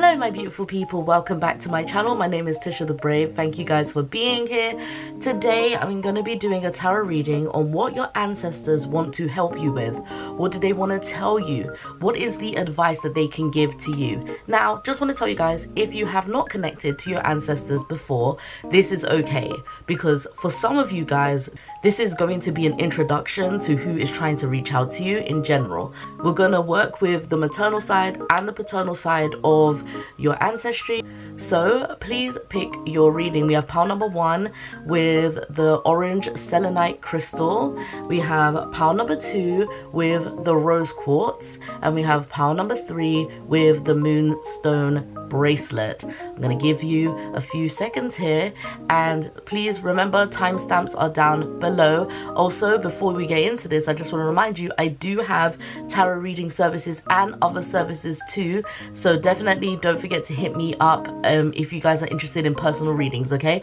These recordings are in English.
Hello my beautiful people, welcome back to my channel. My name is Tisha the Brave. Thank you guys for being here. Today I'm going to be doing a tarot reading on what your ancestors want to help you with. What do they want to tell you? What is the advice that they can give to you? Now, just want to tell you guys, if you have not connected to your ancestors before, this is okay. Because for some of you guys, this is going to be an introduction to who is trying to reach out to you in general. We're going to work with the maternal side and the paternal side of your ancestry. So please pick your reading. We have pile number 1 with the orange selenite crystal. We have pile number 2 with the rose quartz. And we have pile number 3 with the moonstone bracelet. I'm going to give you a few seconds here, and please remember timestamps are down below. Also, before we get into this, I just want to remind you I do have tarot reading services and other services too, so definitely don't forget to hit me up if you guys are interested in personal readings. Okay,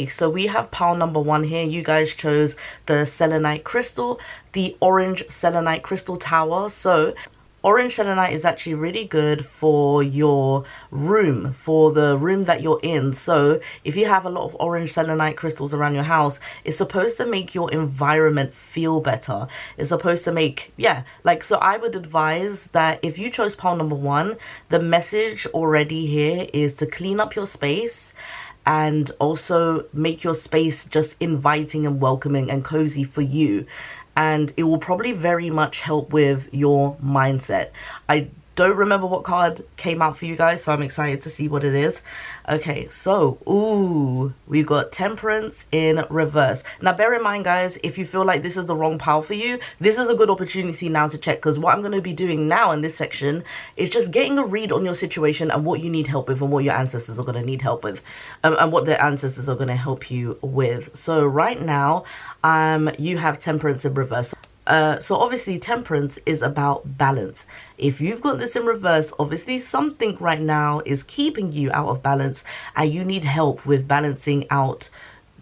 so we have pile number 1 here. You guys chose the selenite crystal, the orange selenite crystal tower. So orange selenite is actually really good for your room, for the room that you're in. So if you have a lot of orange selenite crystals around your house, it's supposed to make your environment feel better. It's supposed to make, so I would advise that if you chose pile number 1, the message already here is to clean up your space and also make your space just inviting and welcoming and cozy for you. And it will probably very much help with your mindset. I don't remember what card came out for you guys, so I'm excited to see what it is. Okay, so we got Temperance in reverse. Now bear in mind guys, if you feel like this is the wrong pile for you, this is a good opportunity now to check, because what I'm going to be doing now in this section is just getting a read on your situation and what you need help with and what your ancestors are going to need help with, and what their ancestors are going to help you with. So right now you have Temperance in reverse. So obviously Temperance is about balance. If you've got this in reverse, obviously something right now is keeping you out of balance and you need help with balancing out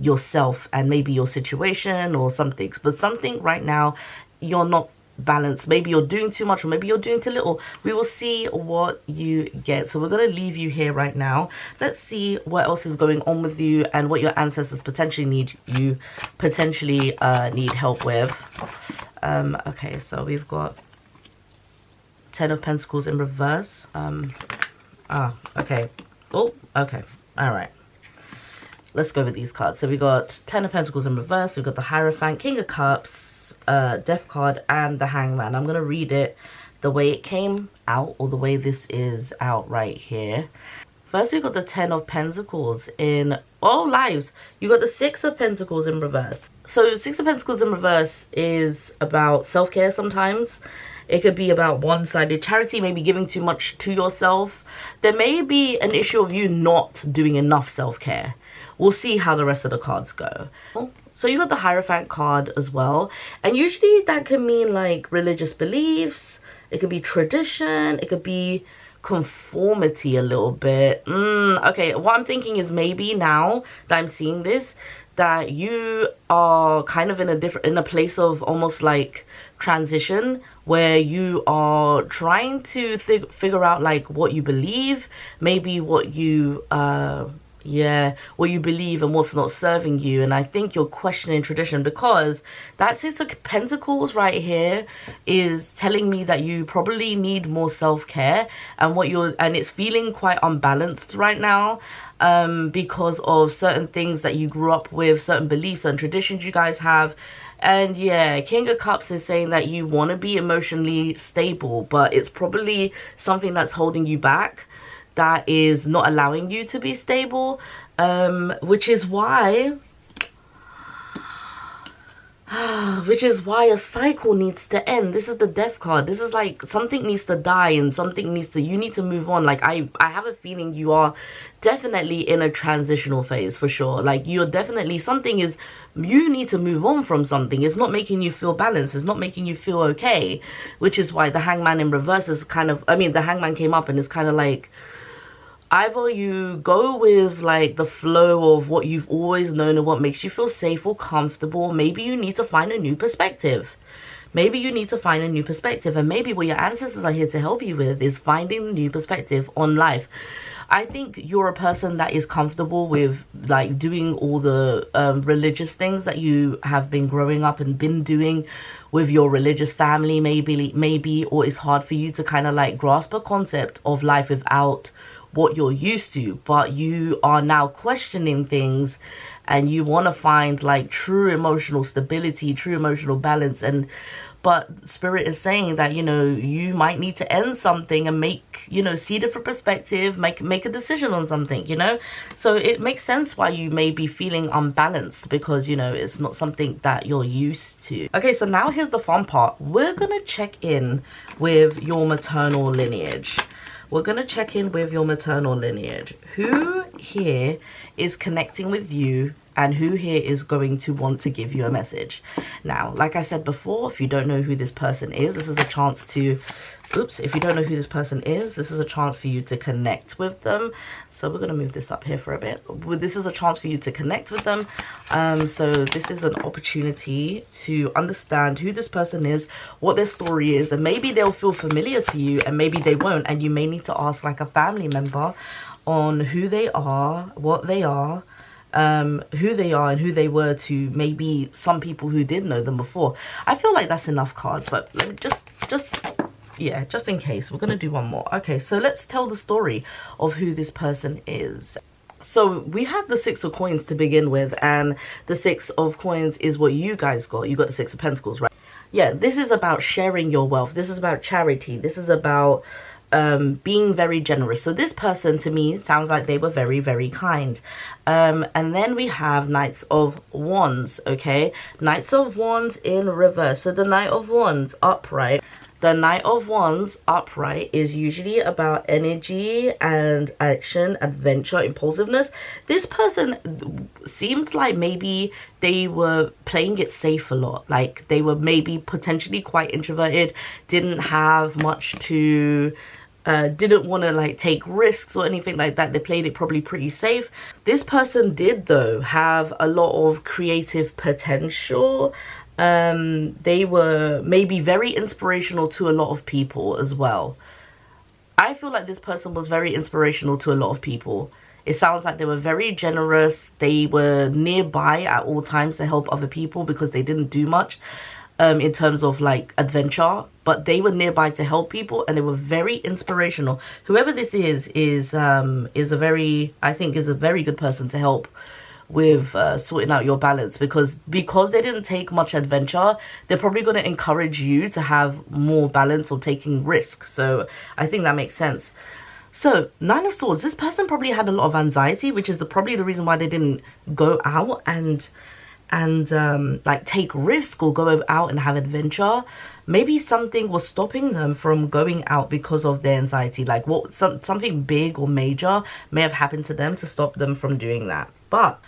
yourself and maybe your situation or something. But something right now you're not balanced. Maybe you're doing too much or maybe you're doing too little. We will see what you get. So we're going to leave you here right now. Let's see what else is going on with you and what your ancestors potentially need help with. Okay, so we've got 10 of Pentacles in reverse. Okay. Oh, okay. All right. Let's go with these cards. So we got 10 of Pentacles in reverse. We've got the Hierophant, King of Cups, Death card, and the Hangman. I'm going to read it the way it came out, or the way this is out right here. First, we got the 10 of Pentacles in all lives. You got the 6 of Pentacles in reverse. So 6 of Pentacles in reverse is about self-care sometimes. It could be about one-sided charity, maybe giving too much to yourself. There may be an issue of you not doing enough self-care. We'll see how the rest of the cards go. So you got the Hierophant card as well. And usually that can mean like religious beliefs. It could be tradition. It could be conformity a little bit. Okay, what I'm thinking is maybe now that I'm seeing this, that you are kind of in a place of almost like transition, where you are trying to figure out like what you believe, maybe what you what you believe and what's not serving you. And I think you're questioning tradition, because that 6 of Pentacles right here is telling me that you probably need more self-care, and it's feeling quite unbalanced right now, because of certain things that you grew up with, certain beliefs and traditions you guys have. And yeah, King of Cups is saying that you want to be emotionally stable, but it's probably something that's holding you back, that is not allowing you to be stable, which is why a cycle needs to end. This is the Death card. This is like something needs to die and you need to move on. Like I have a feeling you are definitely in a transitional phase for sure. Like you're definitely, you need to move on from something. It's not making you feel balanced. It's not making you feel okay, which is why the Hangman in reverse is kind of, the Hangman came up and it's kind of like, either you go with like the flow of what you've always known and what makes you feel safe or comfortable. Maybe you need to find a new perspective. Maybe you need to find a new perspective, and maybe what your ancestors are here to help you with is finding a new perspective on life. I think you're a person that is comfortable with like doing all the religious things that you have been growing up and been doing with your religious family, maybe, or it's hard for you to kind of like grasp a concept of life without what you're used to, but you are now questioning things and you want to find like true emotional stability, true emotional balance. And but spirit is saying that, you know, you might need to end something and make, you know, see different perspective, make a decision on something, you know. So it makes sense why you may be feeling unbalanced, because, you know, it's not something that you're used to. Okay, so now here's the fun part. We're gonna check in with your maternal lineage. We're going to check in with your maternal lineage. Who here is connecting with you, and who here is going to want to give you a message? Now, like I said before, if you don't know who this person is, this is a chance to... if you don't know who this person is, this is a chance for you to connect with them. So we're going to move this up here for a bit. This is a chance for you to connect with them. So this is an opportunity to understand who this person is, what their story is, and maybe they'll feel familiar to you and maybe they won't. And you may need to ask like a family member on who they are, what they are, who they are, and who they were to maybe some people who did know them before. I feel like that's enough cards, but let me just in case, we're gonna do one more. Okay, so let's tell the story of who this person is. So we have the Six of Coins to begin with, and the Six of Coins is what you guys got. You got the Six of Pentacles, right? Yeah, this is about sharing your wealth. This is about charity. This is about being very generous. So this person to me sounds like they were very, very kind. And then we have Knights of Wands. Okay, Knights of Wands in reverse. So the Knight of Wands upright. The Knight of Wands upright is usually about energy and action, adventure, impulsiveness. This person seems like maybe they were playing it safe a lot. Like they were maybe potentially quite introverted, didn't have much to... didn't want to like take risks or anything like that. They played it probably pretty safe. This person did though have a lot of creative potential. They were maybe very inspirational to a lot of people as well. I feel like this person was very inspirational to a lot of people. It sounds like they were very generous. They were nearby at all times to help other people because they didn't do much in terms of like adventure, but they were nearby to help people, and they were very inspirational. Whoever this is a very, I think, is a very good person to help with sorting out your balance, because they didn't take much adventure, they're probably going to encourage you to have more balance or taking risks. So I think that makes sense. So Nine of Swords, this person probably had a lot of anxiety, which is probably the reason why they didn't go out and like take risk or go out and have adventure. Maybe something was stopping them from going out because of their anxiety, like something big or major may have happened to them to stop them from doing that. But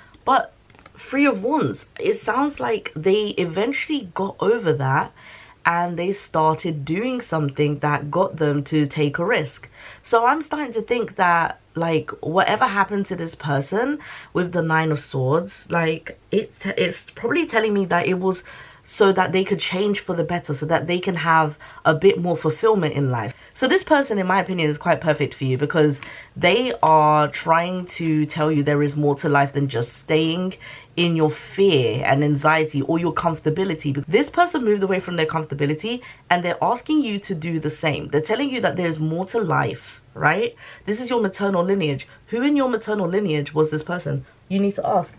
Three of Wands, it sounds like they eventually got over that and they started doing something that got them to take a risk. So I'm starting to think that like whatever happened to this person with the Nine of Swords, like it's probably telling me that it was so that they could change for the better, so that they can have a bit more fulfillment in life. So this person, in my opinion, is quite perfect for you, because they are trying to tell you there is more to life than just staying in your fear and anxiety or your comfortability. This person moved away from their comfortability and they're asking you to do the same. They're telling you that there's more to life, right? This is your maternal lineage. Who in your maternal lineage was this person? You need to ask.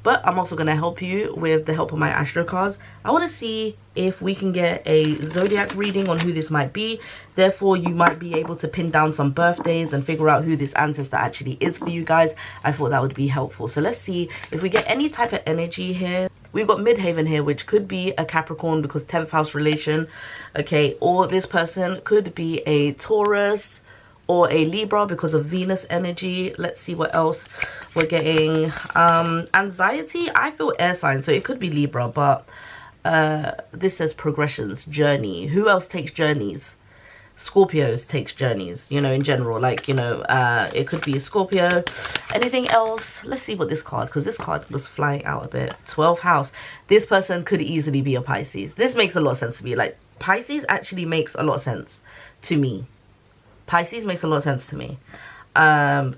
But I'm also going to help you with the help of my astro cards. I want to see if we can get a zodiac reading on who this might be. Therefore, you might be able to pin down some birthdays and figure out who this ancestor actually is for you guys. I thought that would be helpful. So let's see if we get any type of energy here. We've got Midhaven here, which could be a Capricorn because 10th house relation. Okay, or this person could be a Taurus or a Libra because of Venus energy. Let's see what else we're getting. Anxiety, I feel air sign, so it could be Libra, but this says progressions, journey. Who else takes journeys? Scorpios takes journeys, you know, in general. Like, you know, it could be a Scorpio. Anything else? Let's see what this card, because this card was flying out a bit. 12th house. This person could easily be a Pisces. This makes a lot of sense to me. Like, Pisces actually makes a lot of sense to me. Pisces makes a lot of sense to me.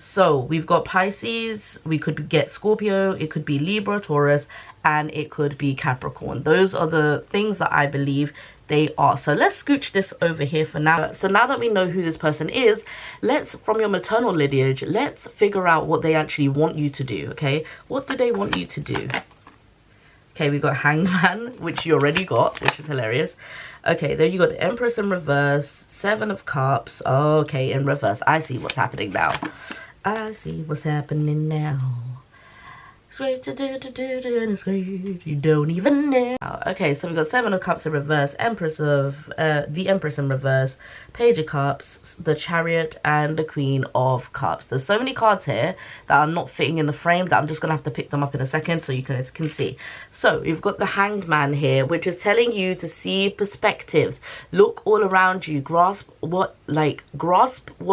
So we've got Pisces, we could get Scorpio, it could be Libra, Taurus, and it could be Capricorn. Those are the things that I believe they are. So let's scooch this over here for now. So now that we know who this person is, let's, from your maternal lineage, let's figure out what they actually want you to do. Okay, what do they want you to do? Okay, we got Hangman, which you already got, which is hilarious. Okay, there you got the Empress in reverse, 7 of Cups. Okay, in reverse. I see what's happening now. I see what's happening now. It's great to do, and it's great you don't even know. Okay, so we got 7 of Cups in reverse, Empress of the Empress in reverse, Page of Cups, the Chariot, and the Queen of Cups. There's so many cards here that are not fitting in the frame that I'm just gonna have to pick them up in a second so you guys can see. So we've got the Hanged Man here, which is telling you to see perspectives, look all around you, grasp what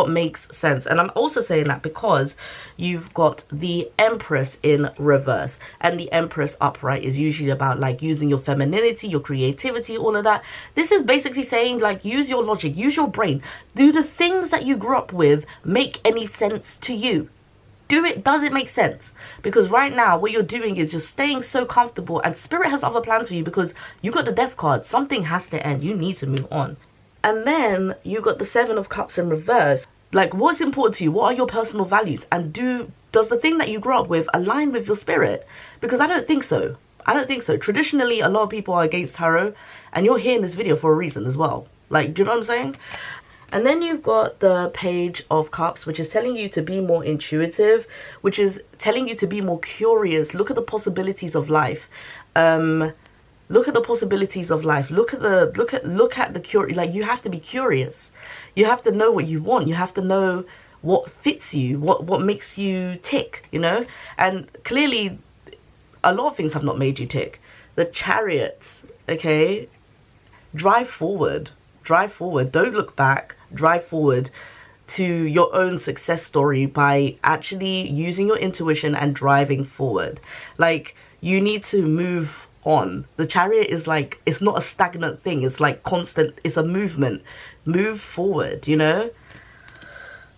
makes sense. And I'm also saying that because you've got the Empress in reverse, and the Empress upright is usually about like using your femininity, your creativity, all of that. This is basically saying like use your logic, use your brain. Do the things that you grew up with make any sense to you? Does it make sense? Because right now what you're doing is just staying so comfortable, and Spirit has other plans for you because you got the Death card. Something has to end. You need to move on. And then you got the 7 of Cups in reverse. Like, what's important to you? What are your personal values? And does the thing that you grew up with align with your spirit? Because I don't think so. I don't think so. Traditionally, a lot of people are against tarot, and you're here in this video for a reason as well. Like, do you know what I'm saying? And then you've got the Page of Cups, which is telling you to be more intuitive, which is telling you to be more curious. Look at the possibilities of life. Look at the possibilities of life. Look at the curious. Like, you have to be curious. You have to know what you want. You have to know what fits you, what makes you tick, you know? And clearly, a lot of things have not made you tick. The Chariot, okay? Drive forward. Drive forward. Don't look back. Drive forward to your own success story by actually using your intuition and driving forward. Like, you need to move on. The Chariot is like, it's not a stagnant thing. It's like constant. It's a movement. Move forward, you know?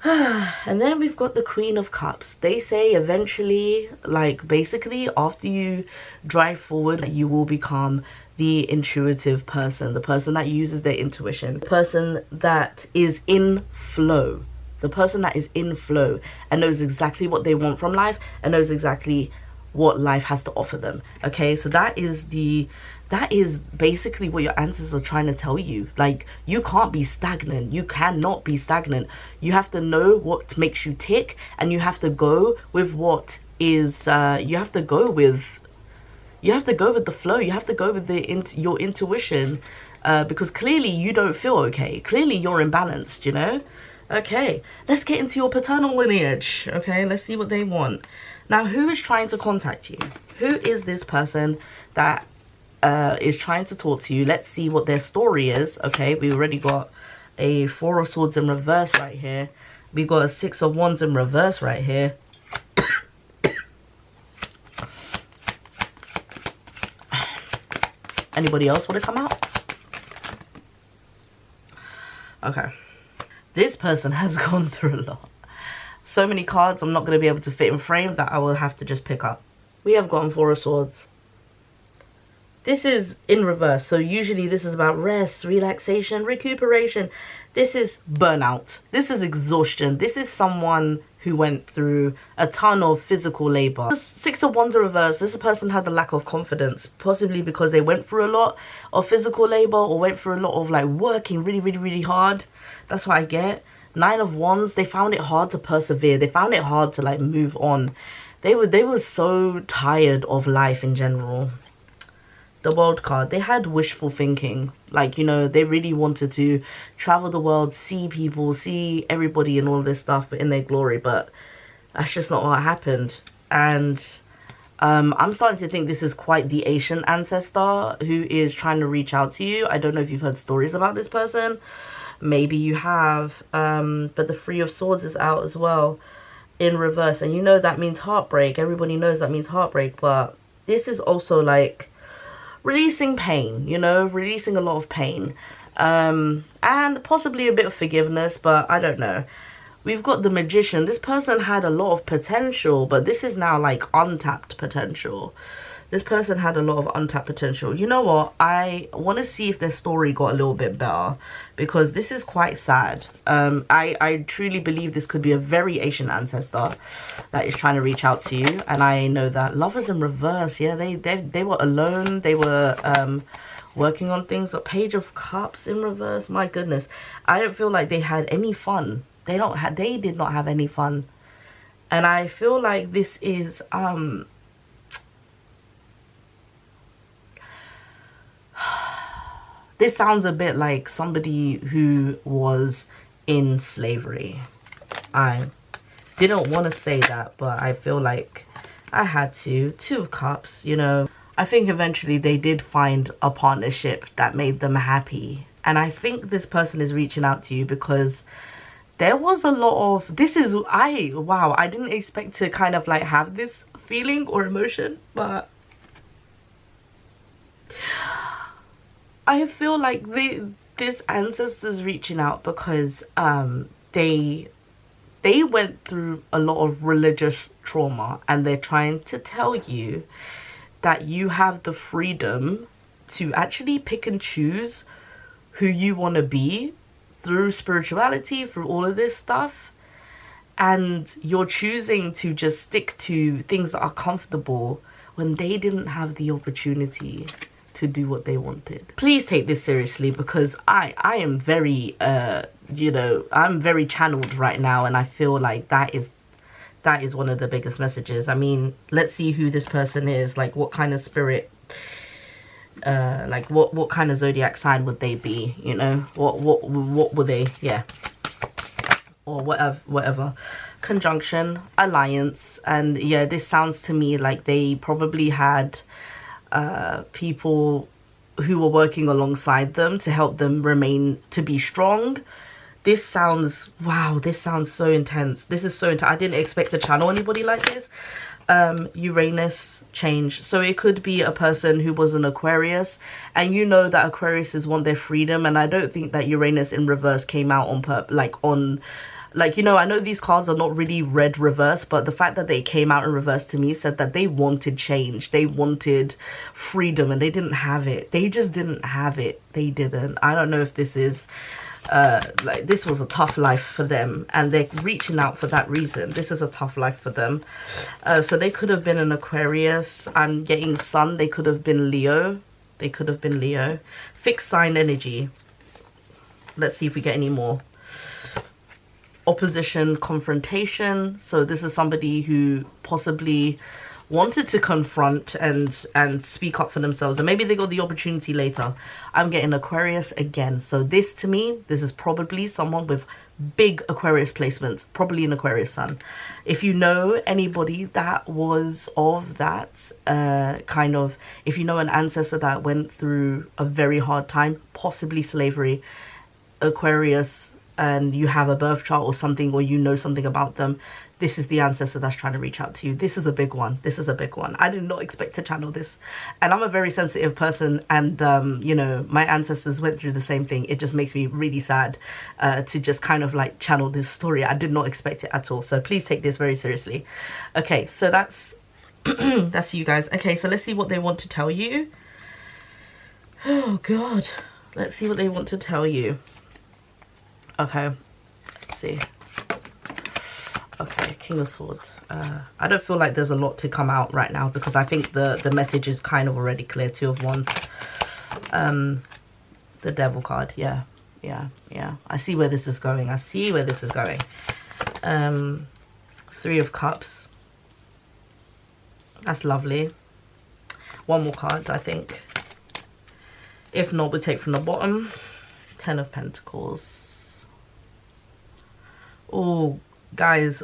And then we've got the Queen of Cups. They say eventually, like, basically after you drive forward, you will become the intuitive person, the person that uses their intuition, the person that is in flow, the person that is in flow and knows exactly what they want from life and knows exactly what life has to offer them. Okay, so that is basically what your ancestors are trying to tell you. Like, you can't be stagnant. You cannot be stagnant. You have to know what makes you tick, and you have to go with what is you have to go with the flow. You have to go with your intuition, because clearly you don't feel okay. Clearly you're imbalanced, you know? Okay, let's get into your paternal lineage. Okay, let's see what they want. Now, who is trying to contact you? Who is this person that is trying to talk to you? Let's see what their story is. Okay, we already got a 4 of Swords in reverse right here. We got a 6 of Wands in reverse right here. Anybody else want to come out? Okay. This person has gone through a lot. So many cards I'm not going to be able to fit in frame that I will have to just pick up. We have gotten 4 of Swords. This is in reverse. So usually this is about rest, relaxation, recuperation. This is burnout. This is exhaustion. This is someone who went through a ton of physical labor. 6 of Wands in reverse. This person had a lack of confidence, possibly because they went through a lot of physical labor or went through a lot of like working really hard. That's what I get. 9 of Wands, they found it hard to persevere. They found it hard to like move on. They were so tired of life in general. The World card, they had wishful thinking. Like, you know, they really wanted to travel the world, see people, see everybody and all this stuff in their glory, but that's just not what happened. And I'm starting to think this is quite the Asian ancestor who is trying to reach out to you. I don't know if you've heard stories about this person. Maybe you have, but the Three of Swords is out as well in reverse, and you know that means heartbreak. Everybody knows that means heartbreak, but this is also like releasing pain, you know, releasing a lot of pain, and possibly a bit of forgiveness, but I don't know. We've got the Magician. This person had a lot of potential, but this is now like untapped potential. This person had a lot of untapped potential. You know what? I want to see if their story got a little bit better, because this is quite sad. I truly believe this could be a very Asian ancestor that is trying to reach out to you. And I know that Lovers in reverse, yeah, they were alone. They were working on things. A Page of Cups in reverse. My goodness. I don't feel like they had any fun. They did not have any fun. And I feel like this is this sounds a bit like somebody who was in slavery. I didn't want to say that, but I feel like I had to. Two of Cups, you know. I think eventually they did find a partnership that made them happy. And I think this person is reaching out to you because there was a lot of, wow, I didn't expect to kind of like have this feeling or emotion, but I feel like this ancestor's reaching out because they went through a lot of religious trauma, and they're trying to tell you that you have the freedom to actually pick and choose who you want to be through spirituality, through all of this stuff, and you're choosing to just stick to things that are comfortable when they didn't have the opportunity to do what they wanted. Please take this seriously, because I am very you know, I'm very channeled right now, and I feel like that is one of the biggest messages. I mean, let's see who this person is, like what kind of spirit, like what kind of zodiac sign would they be, you know, what would they, yeah, or whatever. Conjunction, alliance, and yeah, this sounds to me like they probably had people who were working alongside them to help them to be strong. This sounds, wow, this sounds so intense. This is so intense. I didn't expect to channel anybody like this. Uranus change. So it could be a person who was an Aquarius, and you know that Aquariuses want their freedom, and I don't think that Uranus in reverse came out on like, you know, I know these cards are not really read reverse, but the fact that they came out in reverse to me said that they wanted change. They wanted freedom, and they didn't have it. They just didn't have it. They didn't. I don't know if this is like, this was a tough life for them, and they're reaching out for that reason. This is a tough life for them. So they could have been an Aquarius. I'm getting Sun. They could have been Leo. They could have been Leo. Fixed sign energy. Let's see if we get any more. Opposition, confrontation. So this is somebody who possibly wanted to confront and speak up for themselves, and maybe they got the opportunity later. I'm getting Aquarius again. So this, to me, this is probably someone with big Aquarius placements, probably an Aquarius sun. If you know anybody that was of that kind of, if you know an ancestor that went through a very hard time, possibly slavery, Aquarius, and you have a birth chart or something, or you know something about them, this is the ancestor that's trying to reach out to you. This is a big one. This is a big one. I did not expect to channel this. And I'm a very sensitive person, and, you know, my ancestors went through the same thing. It just makes me really sad to just kind of like channel this story. I did not expect it at all. So please take this very seriously. Okay, so that's, that's you guys. Okay, so let's see what they want to tell you. Oh, God. Let's see what they want to tell you. Okay, let's see. Okay, King of Swords. I don't feel like there's a lot to come out right now, because I think the message is kind of already clear. Two of Wands. The Devil card. Yeah. I see where this is going. I see where this is going. Three of Cups. That's lovely. One more card, I think. If not, we'll take from the bottom. Ten of Pentacles. Oh, guys,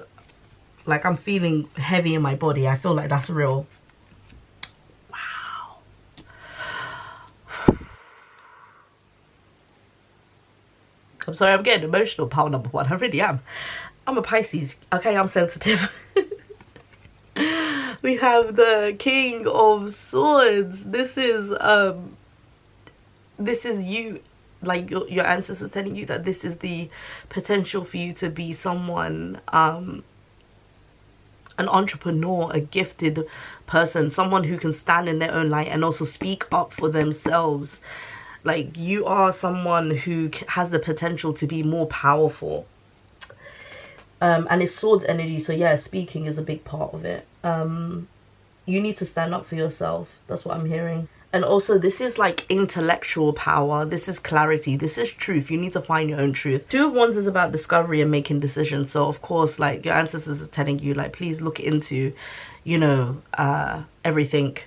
like, I'm feeling heavy in my body. I feel like that's real. Wow. sorry, I'm getting emotional, pile number one. I really am. I'm a Pisces. Okay, I'm sensitive. We have the King of Swords. This is you, like your ancestors telling you that this is the potential for you to be someone, an entrepreneur, a gifted person, someone who can stand in their own light and also speak up for themselves. Like, you are someone who has the potential to be more powerful. And it's swords energy, so yeah, speaking is a big part of it. You need to stand up for yourself. That's what I'm hearing. And also, this is like intellectual power. This is clarity. This is truth. You need to find your own truth. Two of Wands is about discovery and making decisions. So of course, like, your ancestors are telling you, like, please look into, you know, everything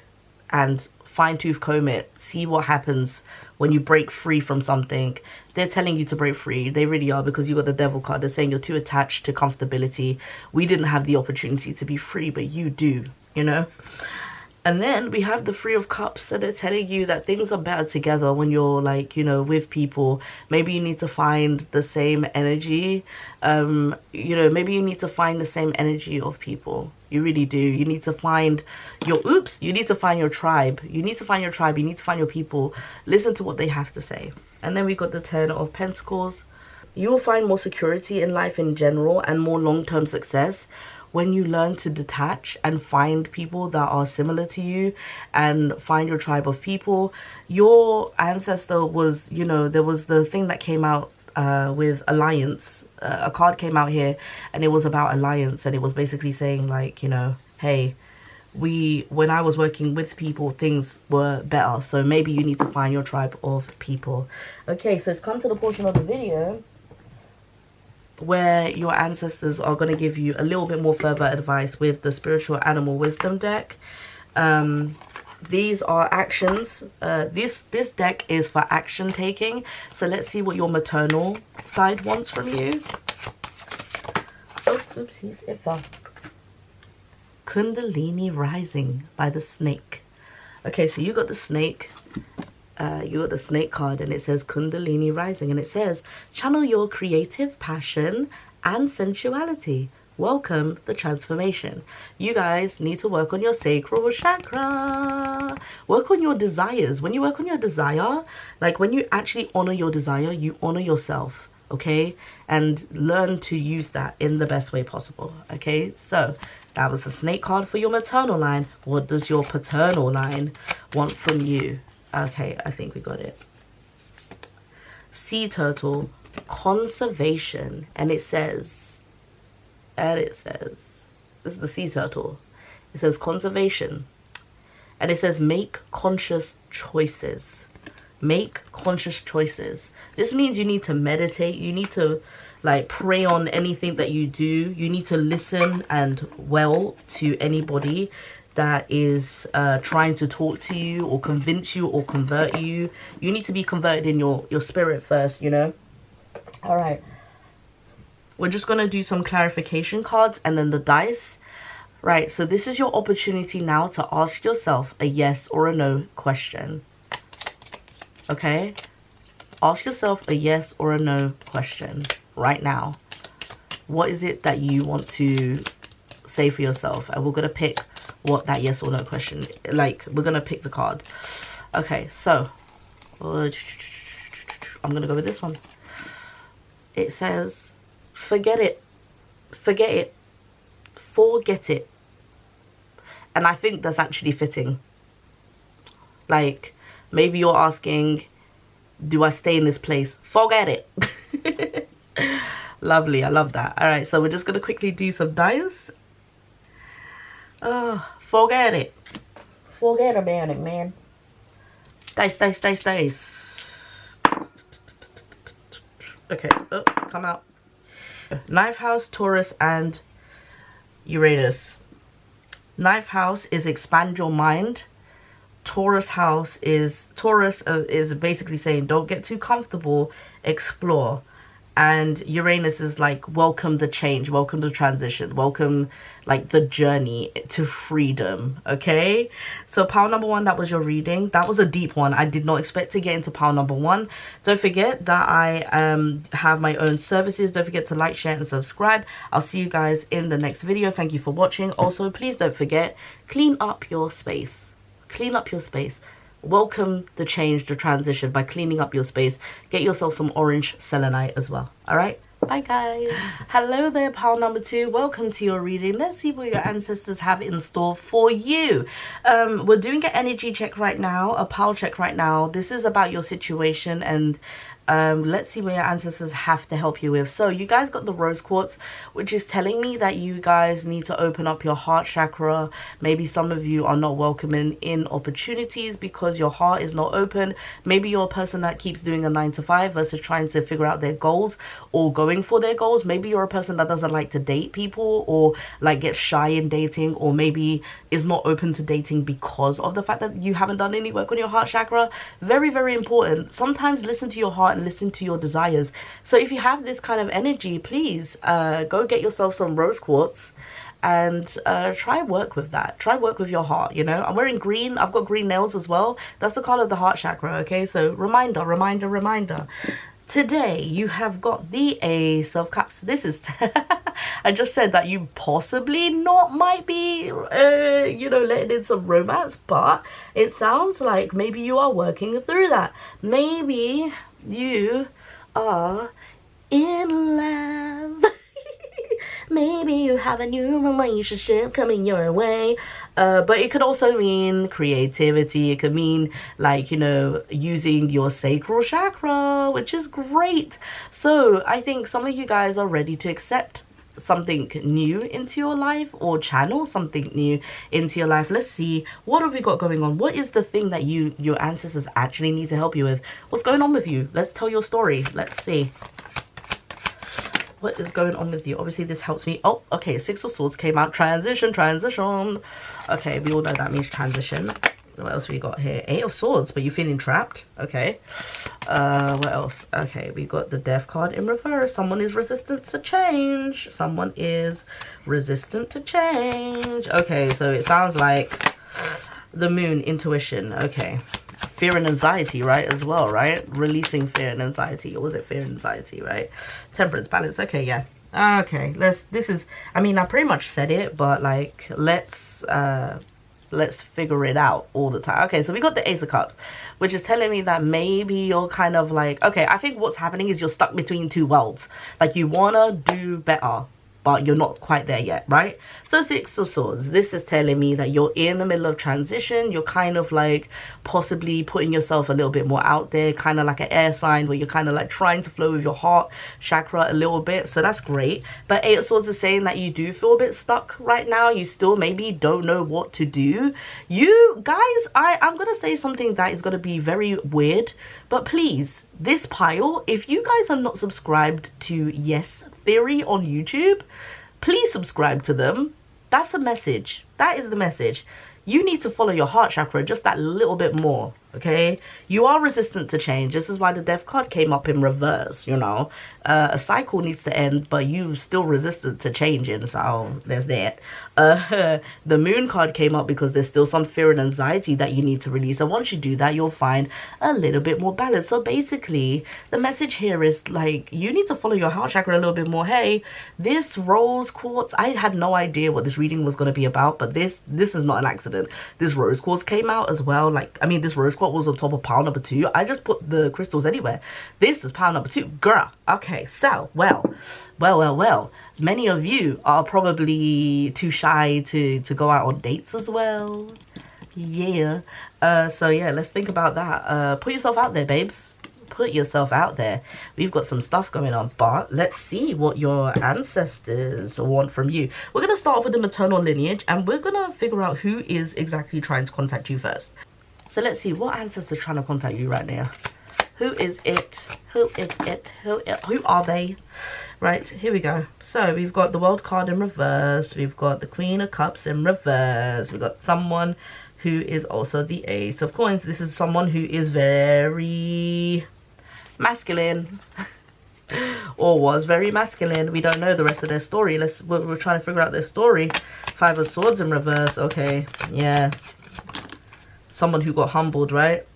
and fine tooth comb it. See what happens when you break free from something. They're telling you to break free. They really are, because you got the Devil card. They're saying you're too attached to comfortability. We didn't have the opportunity to be free, but you do, you know. And then we have the Three of Cups. So they're telling you that things are better together when you're, like, you know, with people. Maybe you need to find the same energy. You know, maybe you need to find the same energy of people. You really do. You need to find your, you need to find your tribe. You need to find your tribe. You need to find your people. Listen to what they have to say. And then we got the Ten of Pentacles. You will find more security in life in general and more long-term success when you learn to detach and find people that are similar to you and find your tribe of people. Your ancestor was, you know, there was the thing that came out with alliance. A card came out here and it was about alliance, and it was basically saying, like, you know, hey, when I was working with people, things were better. So maybe you need to find your tribe of people. Okay, so it's come to the portion of the video where your ancestors are going to give you a little bit more further advice with the Spiritual Animal Wisdom deck. These are actions. This deck is for action taking. So let's see what your maternal side wants from you. Oh, oopsies, it fell. Kundalini Rising by the Snake. Okay, so you got the snake. You got the snake card, and it says Kundalini Rising, and it says channel your creative passion and sensuality. Welcome the transformation. You guys need to work on your sacral chakra. Work on your desires. When you work on your desire, like when you actually honor your desire, you honor yourself, okay? And learn to use that in the best way possible, okay? So that was the snake card for your maternal line. What does your paternal line want from you? Okay, I think we got it. Sea turtle, conservation. And it says, this is the sea turtle. It says conservation. And it says make conscious choices. Make conscious choices. This means you need to meditate. You need to, like, pray on anything that you do. You need to listen and well to anybody that is trying to talk to you or convince you or convert you. You need to be converted in your spirit first, you know. All right, we're just gonna do some clarification cards and then the dice. Right, so this is your opportunity now to ask yourself a yes or a no question. Okay, ask yourself a yes or a no question right now. What is it that you want to say for yourself? And we're gonna pick what that yes or no question, like, we're gonna pick the card. Okay, so I'm gonna go with this one. It says forget it, forget it, forget it. And I think that's actually fitting. Like, maybe you're asking, do I stay in this place? Forget it. Lovely, I love that. All right, so we're just gonna quickly do some dice. Forget it. Forget about it, man. Dice, dice, dice, dice. Okay, oh, come out. Ninth house, Taurus, and Uranus. Ninth house is expand your mind. Taurus is basically saying don't get too comfortable, explore. and Uranus is like welcome the change, welcome the transition, welcome like the journey to freedom. Okay, so pile number one, that was your reading. That was a deep one. I did not expect to get into pile number one. Don't forget that I have my own services. Don't forget to like, share and subscribe. I'll see you guys in the next video. Thank you for watching. Also, please don't forget, clean up your space. Clean up your space. Welcome the change, the transition by cleaning up your space. Get yourself some orange selenite as well. All right, bye guys. Hello there, pile number two. Welcome to your reading. Let's see what your ancestors have in store for you. We're doing an energy check right now, a pile check right now. This is about your situation, and let's see what your ancestors have to help you with. So you guys got the rose quartz, which is telling me that you guys need to open up your heart chakra. Maybe some of you are not welcoming in opportunities because your heart is not open. Maybe you're a person that keeps doing a 9 to 5 versus trying to figure out their goals or going for their goals. Maybe you're a person that doesn't like to date people, or like get shy in dating, or maybe is not open to dating because of the fact that you haven't done any work on your heart chakra. Very, very important. Sometimes listen to your heart and listen to your desires. So if you have this kind of energy, please go get yourself some rose quartz and try work with that. Try work with your heart. You know, I'm wearing green. I've got green nails as well. That's the color of the heart chakra. Okay, so reminder, reminder, reminder. Today you have got the Ace of Cups. This is I just said that you possibly might be you know, letting in some romance, but it sounds like maybe you are working through that. Maybe you are in love. Maybe you have a new relationship coming your way. But it could also mean creativity. It could mean, like, you know, using your sacral chakra, which is great. So I think some of you guys are ready to accept something new into your life, or channel something new into your life. Let's see, what have we got going on? What is the thing that your ancestors actually need to help you with? What's going on with you? Let's tell your story. Let's see what is going on with you. Obviously this helps me. Oh, okay, Six of Swords came out. Transition, transition. Okay, we all know that means transition. What else we got here? Eight of Swords, but you're feeling trapped. Okay. What else? Okay, we got the Death card in reverse. Someone is resistant to change. Someone is resistant to change. Okay, so it sounds like the Moon, intuition. Okay. Fear and anxiety, right, as well, right? Releasing fear and anxiety. Or was it fear and anxiety, right? Temperance, balance. Okay, yeah. Okay, I mean, I pretty much said it, but like, let's figure it out all the time. Okay, so we got the Ace of Cups, which is telling me that maybe you're kind of like, okay, I think what's happening is you're stuck between two worlds. Like, you want to do better, but you're not quite there yet, right? So Six of Swords, this is telling me that you're in the middle of transition. You're kind of like possibly putting yourself a little bit more out there, kind of like an air sign where you're kind of like trying to flow with your heart chakra a little bit. So that's great. But Eight of Swords is saying that you do feel a bit stuck right now. You still maybe don't know what to do. You guys, I'm going to say something that is going to be very weird, but please, this pile, if you guys are not subscribed to Yes Theory on YouTube, please subscribe to them. That's a message. That is the message. You need to follow your heart chakra just that little bit more, okay? You are resistant to change. This is why the Death card came up in reverse, you know. A cycle needs to end, but you still resistant to changing, so there's that. The Moon card came up because there's still some fear and anxiety that you need to release, and once you do that, you'll find a little bit more balance. So basically, the message here is, like, you need to follow your heart chakra a little bit more. Hey, this rose quartz, I had no idea what this reading was going to be about, but this is not an accident. This rose quartz came out as well. Like, I mean, this rose quartz was on top of pile number 2. I just put the crystals anywhere. This is pile number 2. Girl, okay, so, well. Many of you are probably too shy to go out on dates as well. Yeah. So, yeah, let's think about that. Put yourself out there, babes. Put yourself out there. We've got some stuff going on, but let's see what your ancestors want from you. We're going to start off with the maternal lineage, and we're going to figure out who is exactly trying to contact you first. So let's see what ancestors are trying to contact you right now. Who is it? Who is it? Who are they? Right, here we go. So we've got the World card in reverse. We've got the Queen of Cups in reverse. We've got someone who is also the Ace of Coins. This is someone who is very masculine. or was very masculine. We don't know the rest of their story. We're trying to figure out their story. Five of Swords in reverse. Okay, yeah. Someone who got humbled, right?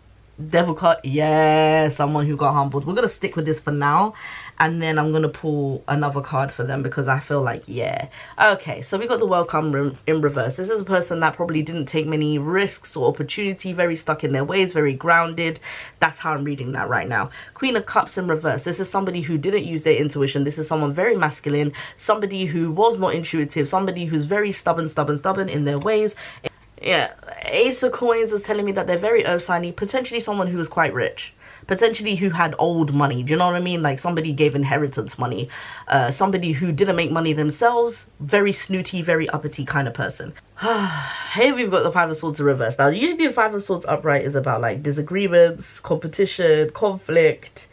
Devil card, yeah, someone who got humbled. We're gonna stick with this for now, and then I'm gonna pull another card for them because I feel like, yeah. Okay, so we got the Welcome in reverse. This is a person that probably didn't take many risks or opportunity, very stuck in their ways, very grounded. That's how I'm reading that right now. Queen of Cups in reverse. This is somebody who didn't use their intuition. This is someone very masculine, somebody who was not intuitive, somebody who's very stubborn in their ways. Yeah, Ace of Coins is telling me that they're very earth signy, potentially someone who was quite rich, potentially who had old money. Do you know what I mean? Like somebody gave inheritance money, somebody who didn't make money themselves, very snooty, very uppity kind of person. Here we've got the Five of Swords in reverse. Now usually the Five of Swords upright is about like disagreements, competition, conflict.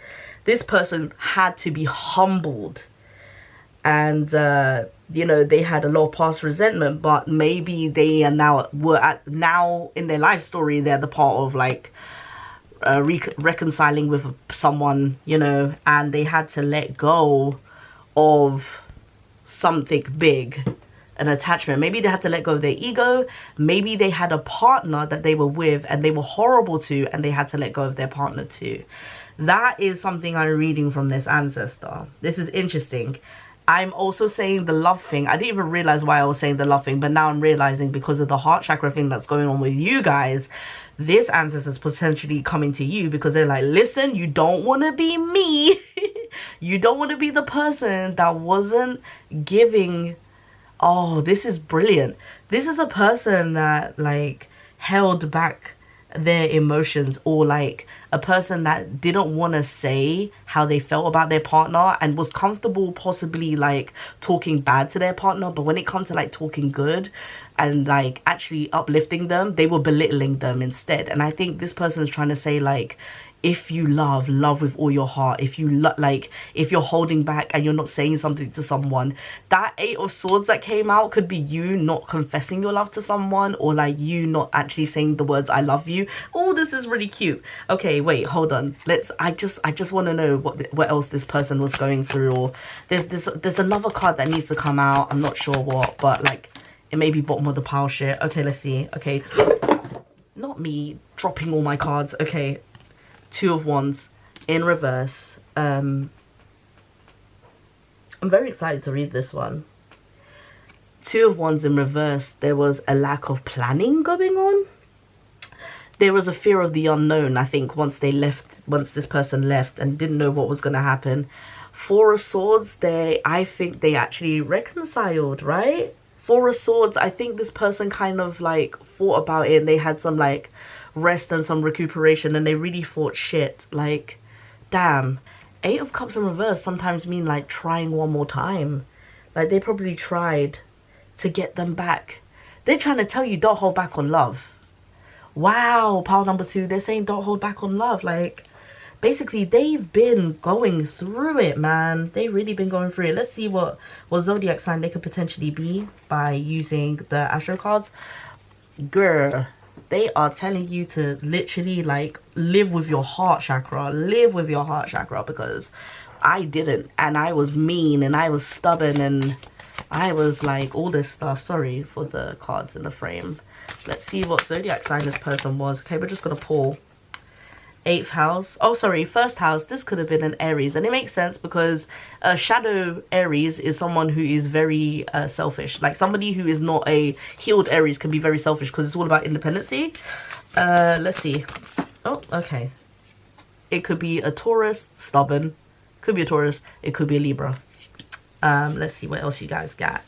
This person had to be humbled, and you know, they had a lot of past resentment, but maybe they are now in their life story, they're the part of like reconciling with someone, you know, and they had to let go of something big, an attachment. Maybe they had to let go of their ego. Maybe they had a partner that they were with and they were horrible to, and they had to let go of their partner too. That is something I'm reading from this ancestor. This is interesting. I'm also saying the love thing. I didn't even realize why I was saying the love thing, but now I'm realizing because of the heart chakra thing that's going on with you guys, this ancestor is potentially coming to you because they're like, listen, you don't want to be me. You don't want to be the person that wasn't giving. Oh, this is brilliant. This is a person that like held back their emotions, or like a person that didn't want to say how they felt about their partner and was comfortable possibly like talking bad to their partner, but when it comes to like talking good and like actually uplifting them, they were belittling them instead. And I think this person is trying to say like, if you love with all your heart, if you like, if you're holding back and you're not saying something to someone, that Eight of Swords that came out could be you not confessing your love to someone, or like you not actually saying the words I love you. Oh, this is really cute. Okay, wait, hold on. I just want to know what else this person was going through, or there's another card that needs to come out. I'm not sure what, but like it may be bottom of the pile shit. Okay, let's see. Okay, not me dropping all my cards. Okay, Two of Wands in reverse. I'm very excited to read this one. Two of Wands in reverse. There was a lack of planning going on. There was a fear of the unknown, I think, once this person left and didn't know what was going to happen. Four of Swords, I think they actually reconciled, right? Four of Swords, I think this person kind of like thought about it and they had some like rest and some recuperation, and they really thought, shit, like damn. Eight of Cups in reverse sometimes mean like trying one more time. Like they probably tried to get them back. They're trying to tell you don't hold back on love. Wow, pile number two, they're saying don't hold back on love. Like basically they've been going through it, man. They've really been going through it. Let's see what zodiac sign they could potentially be by using the astro cards. Girl, they are telling you to literally like live with your heart chakra. Live with your heart chakra, because I didn't, and I was mean and I was stubborn and I was like all this stuff. Sorry for the cards in the frame. Let's see what zodiac sign this person was. Okay, we're just gonna pull 8th house. Oh, sorry, 1st house. This could have been an Aries, and it makes sense because shadow Aries is someone who is very selfish. Like somebody who is not a healed Aries can be very selfish because it's all about independency. Let's see. Oh, okay. It could be a Taurus, stubborn. Could be a Taurus. It could be a Libra. Let's see what else you guys got.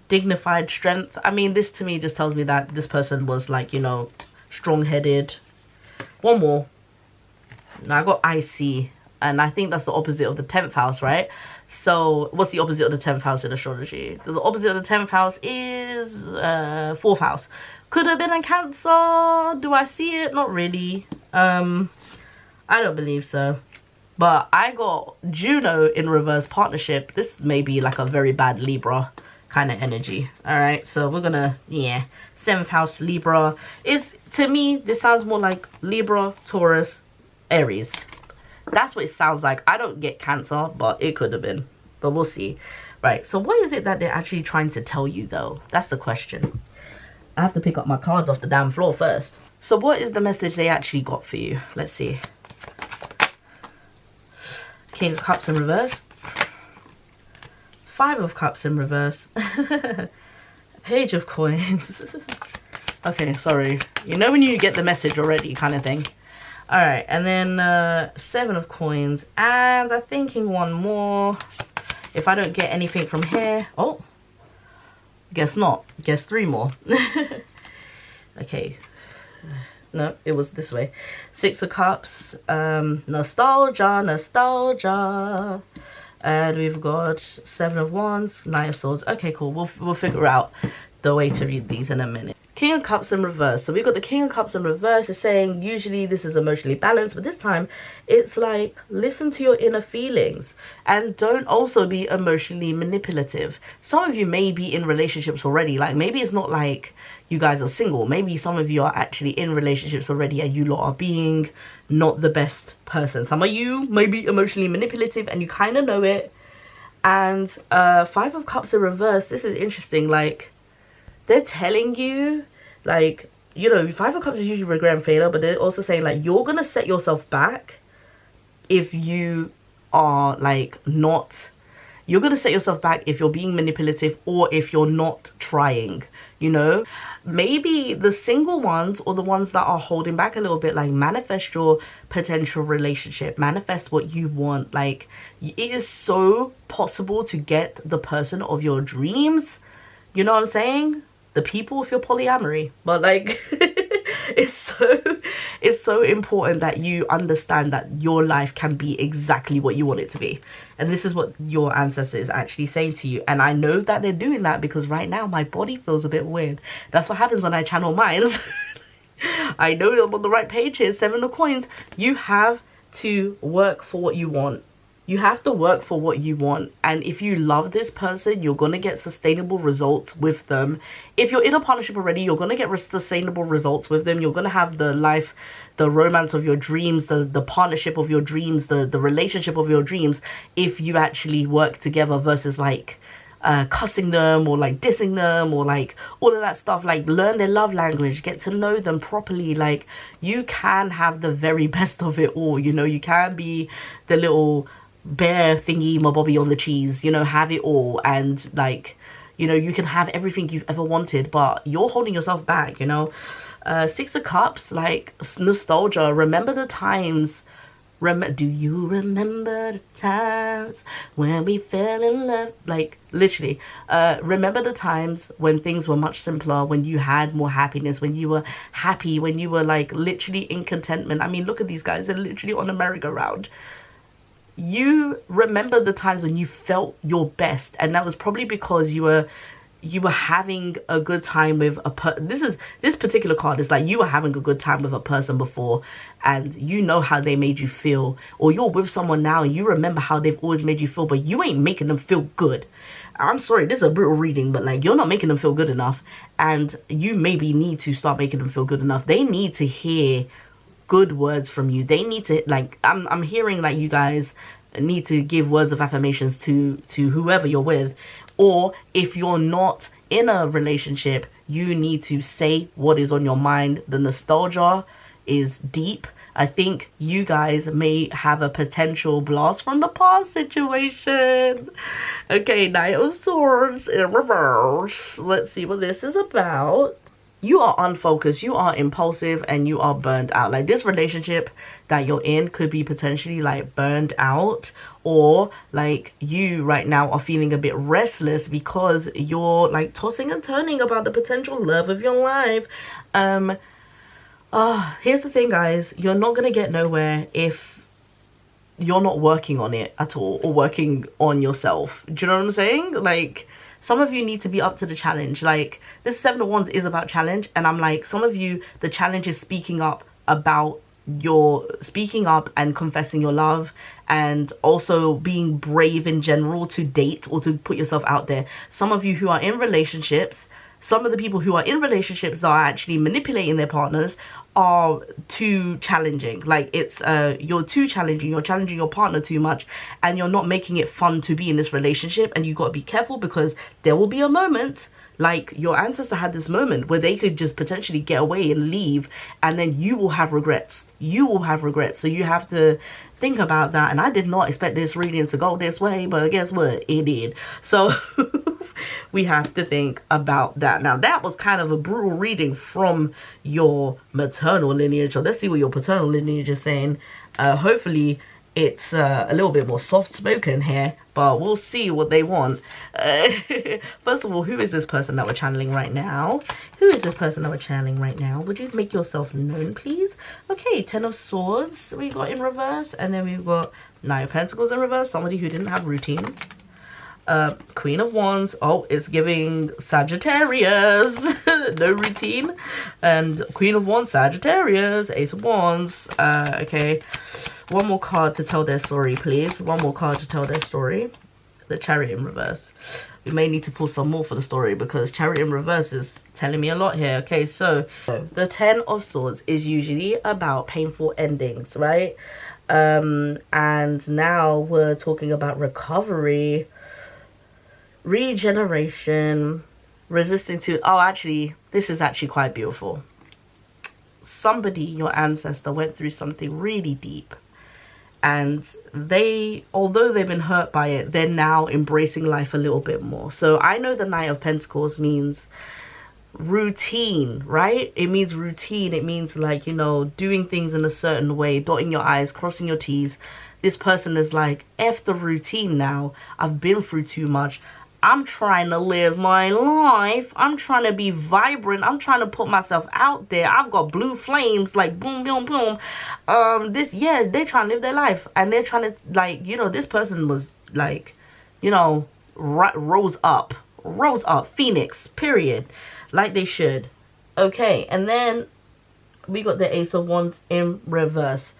Dignified strength. I mean, this to me just tells me that this person was like, you know, strong-headed. One more. Now I got IC, and I think that's the opposite of the 10th house, right? So what's the opposite of the 10th house in astrology? The opposite of the 10th house is 4th house. Could have been a Cancer. Do I see it? Not really. I don't believe so. But I got Juno in reverse partnership. This may be like a very bad Libra kind of energy. All right, so we're gonna, yeah, 7th house Libra is, to me, this sounds more like Libra, Taurus, Aries. That's what it sounds like. I don't get Cancer, but it could have been. But we'll see. Right, so what is it that they're actually trying to tell you, though? That's the question. I have to pick up my cards off the damn floor first. So what is the message they actually got for you? Let's see. King of Cups in reverse. 5 of Cups in reverse. Page of Coins. Okay, sorry. You know when you get the message already kind of thing. Alright, and then 7 of Coins. And I'm thinking one more. If I don't get anything from here. Oh. Guess not. Guess 3 more. Okay. No, it was this way. 6 of Cups. Nostalgia, nostalgia. And we've got 7 of Wands, 9 of Swords. Okay, cool. We'll figure out the way to read these in a minute. King of Cups in reverse. So we've got the King of Cups in reverse. It's saying usually this is emotionally balanced, but this time it's like listen to your inner feelings and don't also be emotionally manipulative. Some of you may be in relationships already. Like maybe it's not like you guys are single. Maybe some of you are actually in relationships already and you lot are being not the best person. Some of you may be emotionally manipulative and you kind of know it. And 5 of Cups in reverse. This is interesting. Like they're telling you, like, you know, 5 of Cups is usually regret and failure, but they're also saying, like, you're going to set yourself back if you are, like, not... You're going to set yourself back if you're being manipulative or if you're not trying, you know? Maybe the single ones or the ones that are holding back a little bit, like, manifest your potential relationship. Manifest what you want. Like, it is so possible to get the person of your dreams. You know what I'm saying? The people with your polyamory. But like it's so important that you understand that your life can be exactly what you want it to be. And this is what your ancestor is actually saying to you. And I know that they're doing that because right now my body feels a bit weird. That's what happens when I channel minds. I know I'm on the right page here. 7 of Coins. You have to work for what you want. You have to work for what you want. And if you love this person, you're going to get sustainable results with them. If you're in a partnership already, you're going to get sustainable results with them. You're going to have the life, the romance of your dreams, the partnership of your dreams, the relationship of your dreams, if you actually work together versus like cussing them or like dissing them or like all of that stuff. Like learn their love language, get to know them properly. Like you can have the very best of it all, you know. You can be the little bear thingy my bobby on the cheese, you know, have it all. And like, you know, you can have everything you've ever wanted, but you're holding yourself back, you know. 6 of Cups, like nostalgia. Remember the times. Do you remember the times when we fell in love? Like literally, remember the times when things were much simpler, when you had more happiness, when you were happy, when you were like literally in contentment. I mean, look at these guys, they're literally on a merry-go-round. You remember the times when you felt your best, and that was probably because you were having a good time with this particular card is like you were having a good time with a person before and you know how they made you feel, or you're with someone now and you remember how they've always made you feel, but you ain't making them feel good. I'm sorry, this is a brutal reading, but like you're not making them feel good enough, and you maybe need to start making them feel good enough. They need to hear good words from you. They need to, like, I'm hearing like you guys need to give words of affirmations to whoever you're with. Or if you're not in a relationship, you need to say what is on your mind. The nostalgia is deep. I think you guys may have a potential blast from the past situation. Okay, Knight of Swords in reverse. Let's see what this is about. You are unfocused, you are impulsive, and you are burned out. Like this relationship that you're in could be potentially like burned out, or like you right now are feeling a bit restless because you're like tossing and turning about the potential love of your life. Here's the thing, guys, you're not gonna get nowhere if you're not working on it at all, or working on yourself. Do you know what I'm saying? Like, some of you need to be up to the challenge. Like, this 7 of Wands is about challenge. And I'm like, some of you, the challenge is speaking up and confessing your love. And also being brave in general to date or to put yourself out there. Some of you who are in relationships, some of the people who are in relationships that are actually manipulating their partners are too challenging. Like, it's you're too challenging, you're challenging your partner too much, and you're not making it fun to be in this relationship. And you got to be careful, because there will be a moment, like your ancestor had this moment, where they could just potentially get away and leave, and then you will have regrets. You will have regrets. So you have to think about that. And I did not expect this reading to go this way, but guess what, it did. So we have to think about that. Now, that was kind of a brutal reading from your maternal lineage. So let's see what your paternal lineage is saying. Hopefully it's a little bit more soft-spoken here, but we'll see what they want. First of all, who is this person that we're channeling right now? Who is this person that we're channeling right now? Would you make yourself known, please? Okay, 10 of Swords we got in reverse, and then we've got 9 of Pentacles in reverse, somebody who didn't have routine. Queen of Wands. Oh, it's giving Sagittarius. No routine. And Queen of Wands, Sagittarius. Ace of Wands. Okay, one more card to tell their story, please. One more card to tell their story. The Chariot in reverse. We may need to pull some more for the story, because Chariot in reverse is telling me a lot here. Okay, so the 10 of Swords is usually about painful endings, right? And now we're talking about recovery, regeneration, resisting to... Oh, actually, this is actually quite beautiful. Somebody, your ancestor, went through something really deep, and they, although they've been hurt by it, they're now embracing life a little bit more. So I know the Knight of Pentacles means routine, right? It means routine. It means, like, you know, doing things in a certain way, dotting your I's, crossing your T's. This person is like, F the routine now. I've been through too much. I'm trying to live my life. I'm trying to be vibrant. I'm trying to put myself out there. I've got blue flames, like boom, boom, boom. Yeah, they're trying to live their life. And they're trying to, like, you know, this person was like, you know, rose up, phoenix, period. Like they should. Okay, and then we got the Ace of Wands in reverse.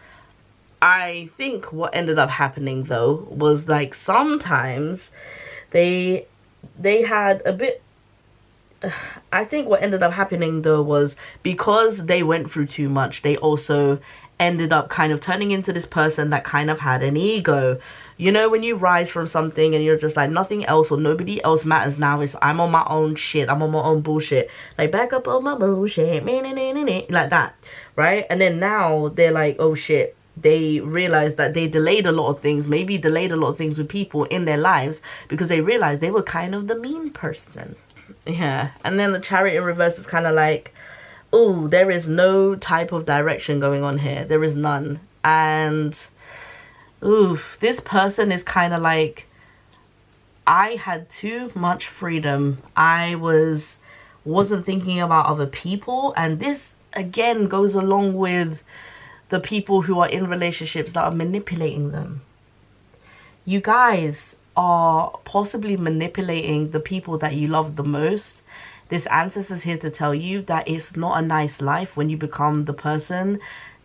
I think what ended up happening, though, was like sometimes they had a bit... I think what ended up happening, though, was because they went through too much, they also ended up kind of turning into this person that kind of had an ego. You know, when you rise from something and you're just like, nothing else or nobody else matters now, it's I'm on my own shit, I'm on my own bullshit, like back up on my bullshit, like that, right? And then now they're like, oh shit, they realized that they delayed a lot of things, maybe delayed a lot of things with people in their lives, because they realized they were kind of the mean person. Yeah. And then the Chariot in reverse is kind of like, oh, there is no type of direction going on here. There is none. And oof, this person is kind of like, I had too much freedom. I wasn't thinking about other people. And this again goes along with the people who are in relationships that are manipulating them. You guys are possibly manipulating the people that you love the most. This ancestor is here to tell you that it's not a nice life when you become the person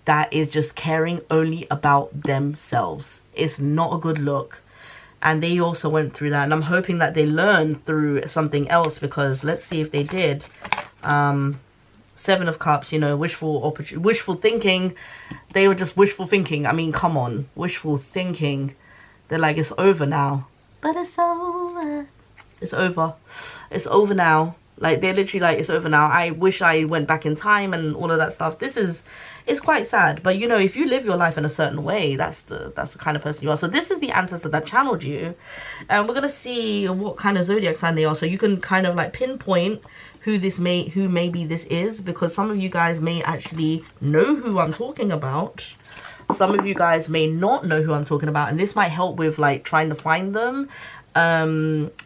that is just caring only about themselves. It's not a good look. And they also went through that. And I'm hoping that they learned through something else, because let's see if they did. 7 of Cups, you know, wishful thinking. They were just wishful thinking. I mean, come on, wishful thinking. They're like, it's over now. But it's over. It's over. It's over now. Like, they're literally like, it's over now. I wish I went back in time and all of that stuff. It's quite sad. But, you know, if you live your life in a certain way, that's the kind of person you are. So this is the ancestor that channeled you. And we're going to see what kind of zodiac sign they are. So you can kind of like pinpoint who maybe this is, because some of you guys may actually know who I'm talking about. Some of you guys may not know who I'm talking about, and this might help with like trying to find them,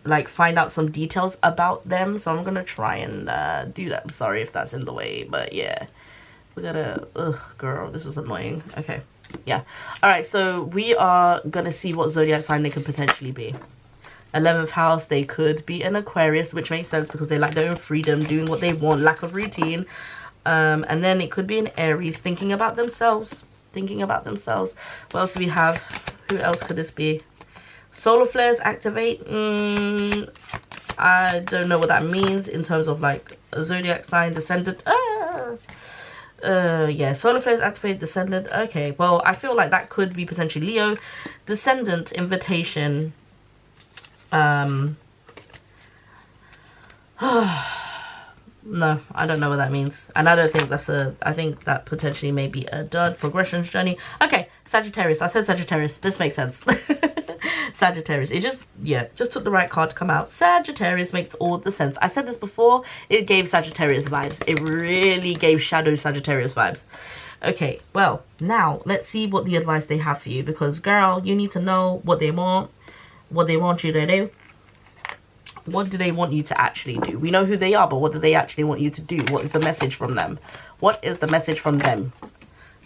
like find out some details about them. So I'm gonna try and do that. I'm sorry if that's in the way, but yeah, we gotta... Ugh, girl, this is annoying. Okay, yeah. All right, so we are gonna see what zodiac sign they could potentially be. 11th house, they could be an Aquarius, which makes sense because they like their own freedom, doing what they want, lack of routine. And then it could be an Aries, thinking about themselves. What else do we have? Who else could this be? Solar flares activate. I I don't know what that means in terms of like a zodiac sign, descendant. Yeah, solar flares activate, descendant. Okay, well, I feel like that could be potentially Leo. Descendant, invitation. No, I don't know what that means. And I don't think that's I think that potentially may be a dud. Progression's journey. Okay, Sagittarius. I said Sagittarius. This makes sense. Sagittarius. It just, yeah, just took the right card to come out. Sagittarius makes all the sense. I said this before. It gave Sagittarius vibes. It really gave shadow Sagittarius vibes. Okay, well, now let's see what the advice they have for you. Because, girl, you need to know what they want. What they want you to do. What do they want you to actually do? We know who they are, but what do they actually want you to do? What is the message from them? What is the message from them?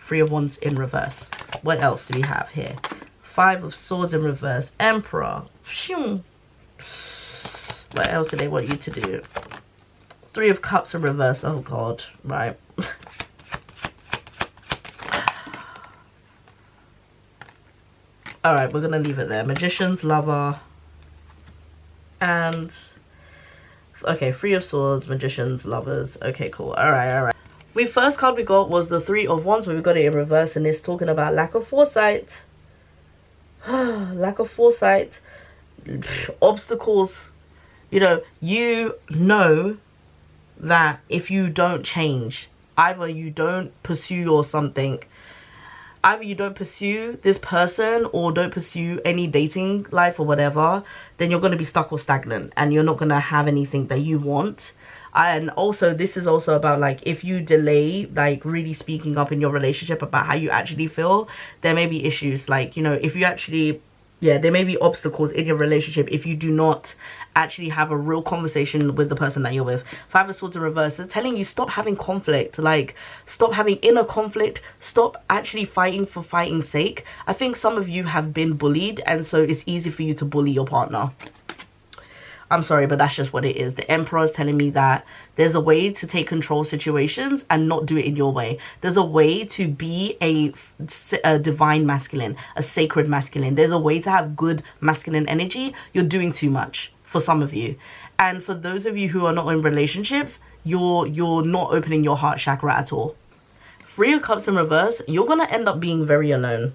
3 of Wands in reverse. What else do we have here? 5 of Swords in reverse. Emperor. What else do they want you to do? 3 of Cups in reverse. Oh, God. Right. Alright, we're going to leave it there. Magician's Lover. And okay, 3 of Swords, Magicians, Lovers. Okay, cool. All right. The first card we got was the 3 of Wands, but we got it in reverse, and it's talking about lack of foresight. Lack of foresight, obstacles. You know that if you don't change, either you don't pursue either you don't pursue this person or don't pursue any dating life or whatever, then you're going to be stuck or stagnant and you're not going to have anything that you want. And also, this is also about, like, if you delay, like, really speaking up in your relationship about how you actually feel, there may be issues. Like, if you actually, yeah, there may be obstacles in your relationship if you do not actually have a real conversation with the person that you're with. 5 of Swords in reverse is telling you stop having conflict. Like, stop having inner conflict. Stop actually fighting for fighting's sake. I think some of you have been bullied, and so it's easy for you to bully your partner. I'm sorry, but that's just what it is. The Emperor is telling me that there's a way to take control of situations and not do it in your way. There's a way to be a divine masculine, a sacred masculine. There's a way to have good masculine energy. You're doing too much for some of you. And for those of you who are not in relationships, you're not opening your heart chakra at all. 3 of Cups in reverse, you're going to end up being very alone.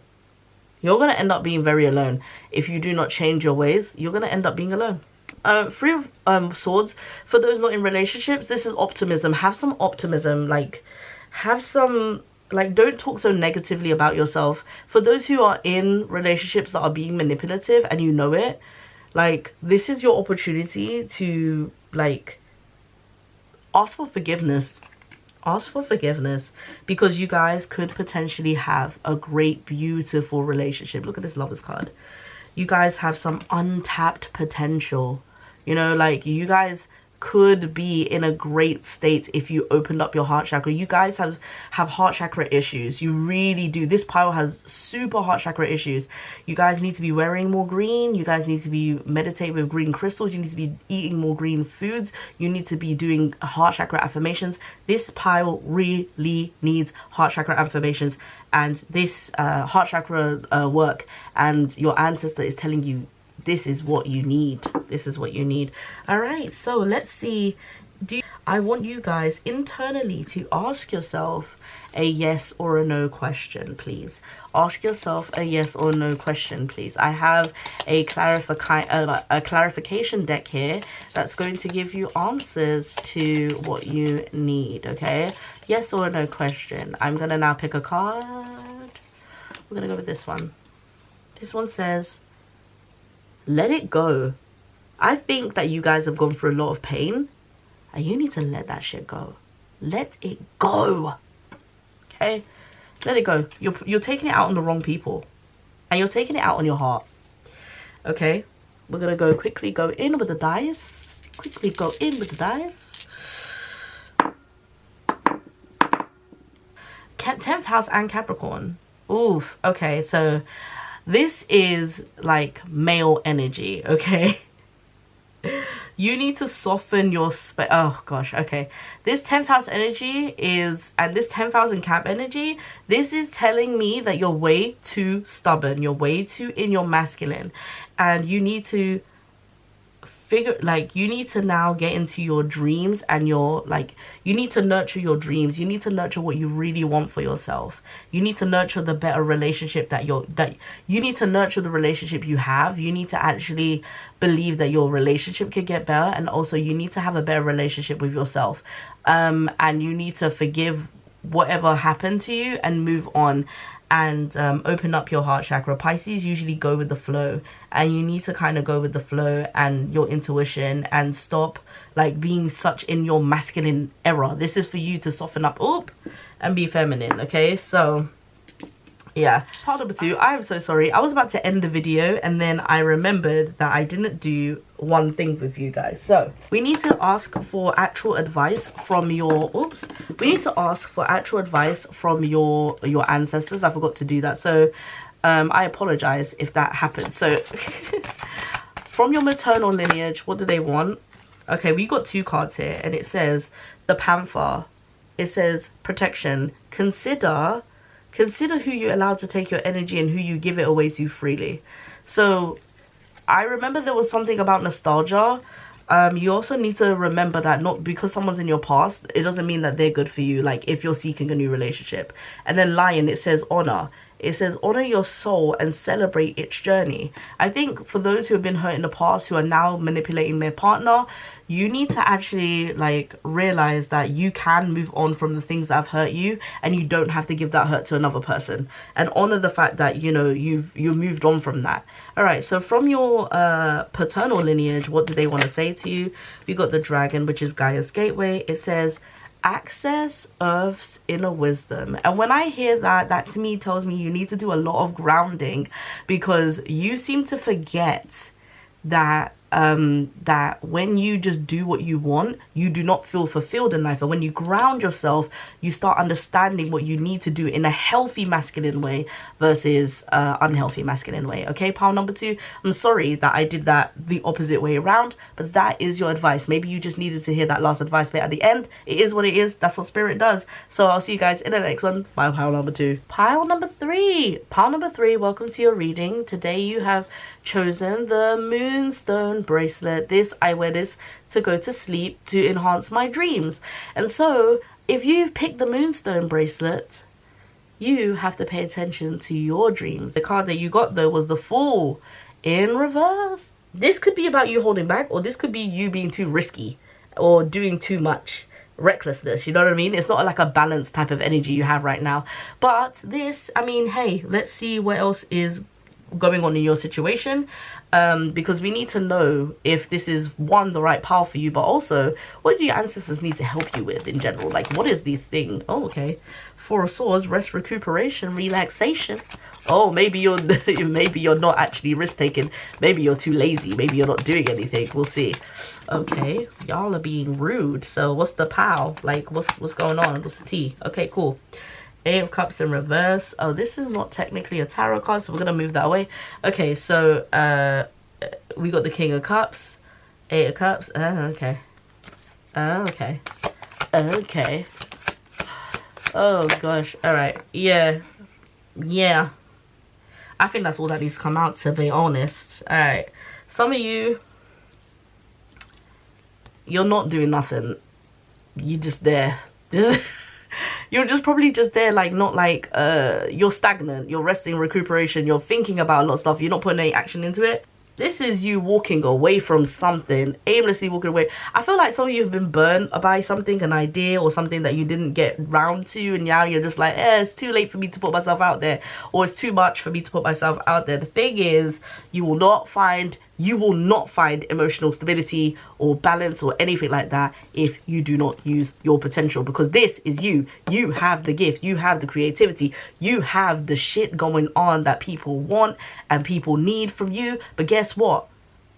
You're going to end up being very alone. If you do not change your ways, you're going to end up being alone. 3 of Swords, for those not in relationships, this is optimism. Have some optimism. Like, have some, like, don't talk so negatively about yourself. For those who are in relationships that are being manipulative and you know it, like, this is your opportunity to, like, ask for forgiveness. Ask for forgiveness, because you guys could potentially have a great, beautiful relationship. Look at this Lovers card. You guys have some untapped potential. Like, you guys could be in a great state if you opened up your heart chakra. You guys have heart chakra issues. You really do. This pile has super heart chakra issues. You guys need to be wearing more green. You guys need to be meditating with green crystals. You need to be eating more green foods. You need to be doing heart chakra affirmations. This pile really needs heart chakra affirmations. And this heart chakra work, and your ancestor is telling you this is what you need. This is what you need. All right, so let's see. I want you guys internally to ask yourself a yes or a no question, please. Ask yourself a yes or no question, please. I have a clarification deck here that's going to give you answers to what you need, okay? Yes or no question. I'm going to now pick a card. We're going to go with this one. This one says, let it go. I think that you guys have gone through a lot of pain, and you need to let that shit go. Let it go. Okay? Let it go. You're taking it out on the wrong people. And you're taking it out on your heart. Okay? We're going to quickly go in with the dice. Quickly go in with the dice. 10th house and Capricorn. Oof. Okay, so this is like male energy, okay? You need to soften your oh gosh, okay. This 10th house energy is, and this 10th house and Cap energy, this is telling me that you're way too stubborn. You're way too in your masculine. And you need to you need to now get into your dreams, and you need to nurture your dreams. You need to nurture what you really want for yourself. You need to nurture the better relationship that you need to nurture the relationship you have. You need to actually believe that your relationship could get better, and also you need to have a better relationship with yourself. And you need to forgive whatever happened to you and move on, and open up your heart chakra. Pisces usually go with the flow, and you need to kind of go with the flow and your intuition, and stop like being such in your masculine era. This is for you to soften up and be feminine. Okay, so yeah, part number 2. I'm so sorry, I was about to end the video and then I remembered that I didn't do one thing with you guys. So we need to ask for actual advice from your we need to ask for actual advice from your ancestors. I forgot to do that, so I apologize if that happened. So from your maternal lineage, what do they want? Okay, we got 2 cards here, and it says the Panther. It says protection. Consider who you allow to take your energy and who you give it away to freely. So I remember there was something about nostalgia. You also need to remember that not because someone's in your past, it doesn't mean that they're good for you, like if you're seeking a new relationship. And then Lion, it says honor. It says honor your soul and celebrate its journey. I think for those who have been hurt in the past, who are now manipulating their partner, you need to actually like realize that you can move on from the things that have hurt you, and you don't have to give that hurt to another person, and honor the fact that, you know, you moved on from that. All right, so from your paternal lineage, what do they want to say to you? We got the Dragon, which is Gaia's gateway. It says access Earth's inner wisdom. And when I hear that, that to me tells me you need to do a lot of grounding, because you seem to forget that that when you just do what you want, you do not feel fulfilled in life. And when you ground yourself, you start understanding what you need to do in a healthy masculine way versus unhealthy masculine way. Okay, pile number 2, I'm sorry that I did that the opposite way around, but that is your advice. Maybe you just needed to hear that last advice bit at the end. It is what it is. That's what spirit does. So I'll see you guys in the next one. Bye. Pile number 2. Pile number 3. Pile number 3, welcome to your reading. Today you have chosen the Moonstone bracelet. I wear this to go to sleep to enhance my dreams. And so if you've picked the Moonstone bracelet, you have to pay attention to your dreams. The card that you got though was the Fool in reverse. This could be about you holding back, or this could be you being too risky or doing too much recklessness. You know what I mean? It's not like a balanced type of energy you have right now. But this, I mean, hey, let's see what else is going on in your situation, because we need to know if this is the right path for you, but also what do your ancestors need to help you with in general. Like, what is the thing? Oh, okay, 4 of Swords, rest, recuperation, relaxation. Oh, maybe you're not actually risk taking. Maybe you're too lazy. Maybe you're not doing anything. We'll see. Okay, y'all are being rude. So what's the pow? Like, what's going on? What's the tea? Okay, cool. 8 of Cups in reverse. Oh, this is not technically a tarot card, so we're gonna move that away. Okay, so we got the King of Cups, 8 of Cups. Okay. Okay. Okay. Oh gosh. All right. Yeah. I think that's all that needs to come out, to be honest. All right. Some of you, you're not doing nothing. You just there. You're just probably just there, like, not like, you're stagnant, you're resting, recuperation, you're thinking about a lot of stuff, you're not putting any action into it. This is you walking away from something, aimlessly walking away. I feel like some of you have been burned by something, an idea or something that you didn't get round to, and now you're just like, it's too late for me to put myself out there, or it's too much for me to put myself out there. The thing is, you will not find emotional stability or balance or anything like that if you do not use your potential, because this is you. You have the gift, you have the creativity, you have the shit going on that people want and people need from you. But guess what?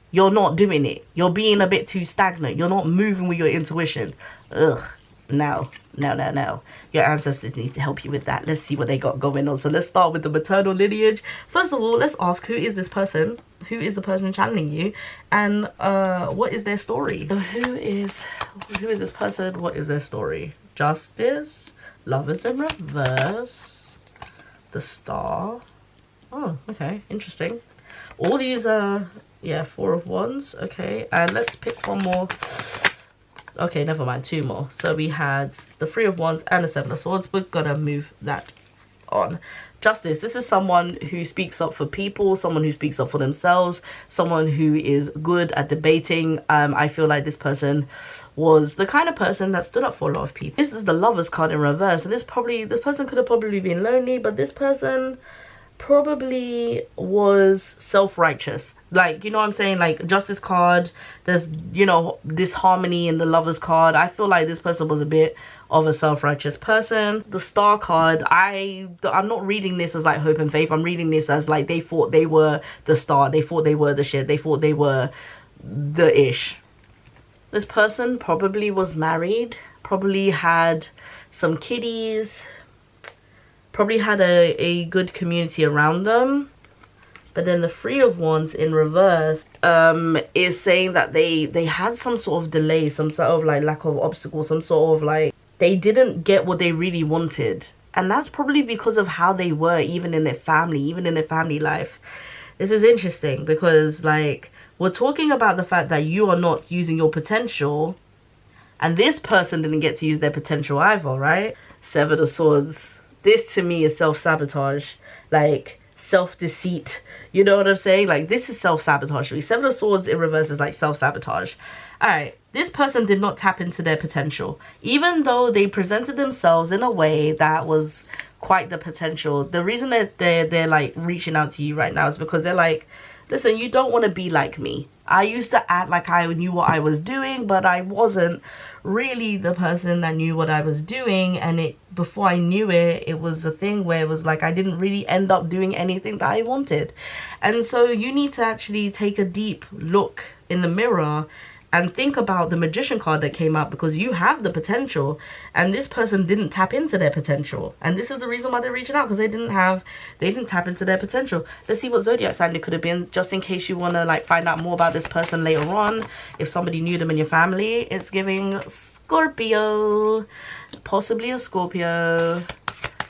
You're not doing it. You're being a bit too stagnant. You're not moving with your intuition. Ugh. No. Your ancestors need to help you with that. Let's see what they got going on. So let's start with the maternal lineage. First of all, let's ask, who is this person? Who is the person channeling you? And what is their story? So who is this person? What is their story? Justice, Lovers in reverse, the Star. Oh, okay, interesting. All these Yeah, Four of Wands. Okay, and let's pick one more. Okay, never mind, two more. So we had the Three of Wands and the Seven of Swords. We're gonna move that on. Justice. This is someone who speaks up for people, someone who speaks up for themselves, someone who is good at debating. I feel like this person was the kind of person that stood up for a lot of people. This is the Lovers card in reverse, and this person could have probably been lonely, but this person probably was self-righteous. Like, you know what I'm saying? Like, Justice card, there's, you know, this harmony in the Lovers card. I feel like this person was a bit of a self-righteous person. The Star card, I'm not reading this as like hope and faith. I'm reading this as like they thought they were the star, they thought they were the shit, they thought they were the ish. This person probably was married, probably had some kiddies, probably had a good community around them. But then the Three of Wands in reverse is saying that they had some sort of delay, some sort of like lack of obstacle, some sort of like they didn't get what they really wanted. And that's probably because of how they were, even in their family life. This is interesting because, like, we're talking about the fact that you are not using your potential, and this person didn't get to use their potential either, right? Seven of Swords. This to me is self-sabotage, like self-deceit. You know what I'm saying? Like, this is self-sabotage. Seven of Swords in reverse is like self-sabotage. Alright, this person did not tap into their potential. Even though they presented themselves in a way that was quite the potential. The reason that they're like reaching out to you right now is because they're like, listen, you don't want to be like me. I used to act like I knew what I was doing, but I wasn't really the person that knew what I was doing. And before I knew it, it was a thing where it was like I didn't really end up doing anything that I wanted. And so you need to actually take a deep look in the mirror and think about the Magician card that came out, because you have the potential and this person didn't tap into their potential. And this is the reason why they're reaching out, because they didn't tap into their potential. Let's see what zodiac sign it could have been, just in case you want to like find out more about this person later on. If somebody knew them in your family, it's giving Scorpio, possibly a Scorpio,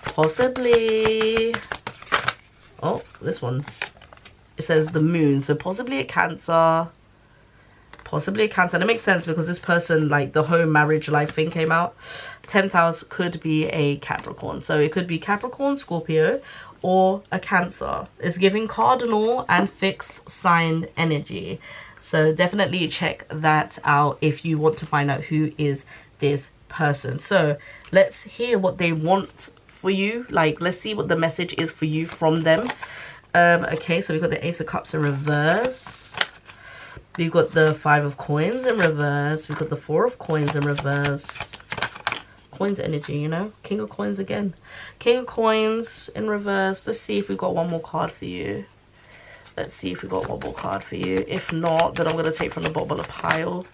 possibly, oh, this one, it says the Moon, so possibly a Cancer. Possibly a Cancer. And it makes sense because this person, like, the home marriage life thing came out. 10th house could be a Capricorn. So it could be Capricorn, Scorpio, or a Cancer. It's giving cardinal and fixed sign energy. So definitely check that out if you want to find out who is this person. So let's hear what they want for you. Like, let's see what the message is for you from them. Okay, so we've got the Ace of Cups in reverse. We've got the Five of Coins in reverse. We've got the Four of Coins in reverse. Coins energy, you know? King of Coins again. King of Coins in reverse. Let's see if we've got one more card for you. Let's see if we've got one more card for you. If not, then I'm going to take from the bottom of the pile.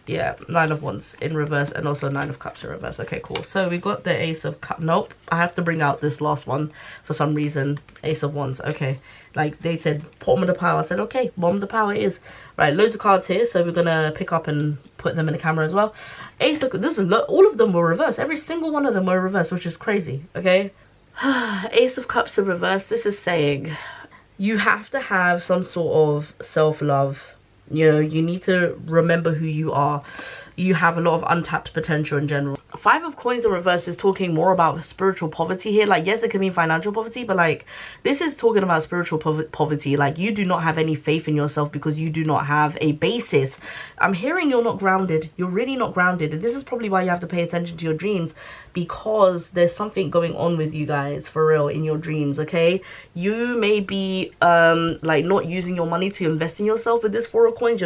Yeah, Nine of Wands in reverse and also Nine of Cups in reverse. Okay, cool. So we got the Ace of Cups. Nope, I have to bring out this last one for some reason. Ace of Wands. Okay, like they said, bottom of the pile. I said, okay, bottom of the pile it is. Right, loads of cards here, so we're gonna pick up and put them in the camera as well. Ace of, this is all of them were reversed. Every single one of them were reversed, which is crazy. Okay, Ace of Cups in reverse. This is saying you have to have some sort of self-love. You know, you need to remember who you are. You have a lot of untapped potential in general. Five of Coins in reverse is talking more about spiritual poverty here. Like, yes, it can mean financial poverty, but like this is talking about spiritual poverty. Like, you do not have any faith in yourself because you do not have a basis. I'm hearing you're not grounded. You're really not grounded. And this is probably why you have to pay attention to your dreams, because there's something going on with you guys for real in your dreams. Okay, you may be like not using your money to invest in yourself with this Four of Coins.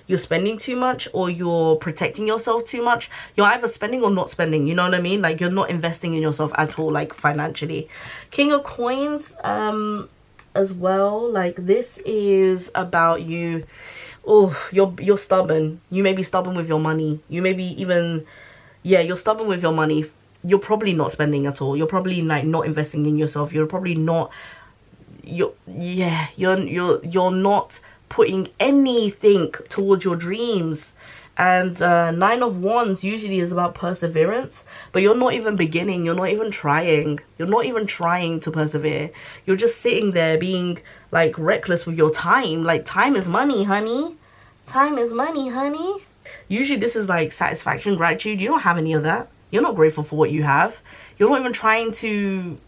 You're spending too much, or you're protecting yourself too much. You're either spending or not spending, you know what I mean? Like, you're not investing in yourself at all, like financially. King of Coins as well, like this is about you. Oh, you're stubborn. You may be stubborn with your money. You may be even, yeah, you're stubborn with your money. You're probably not spending at all. You're probably like not investing in yourself. You're probably not, you're not putting anything towards your dreams. And Nine of Wands usually is about perseverance, but you're not even beginning. You're not even trying. You're not even trying to persevere. You're just sitting there being like reckless with your time. Like, time is money, honey. Time is money, honey. Usually this is like satisfaction, gratitude. You don't have any of that. You're not grateful for what you have. You're not even trying to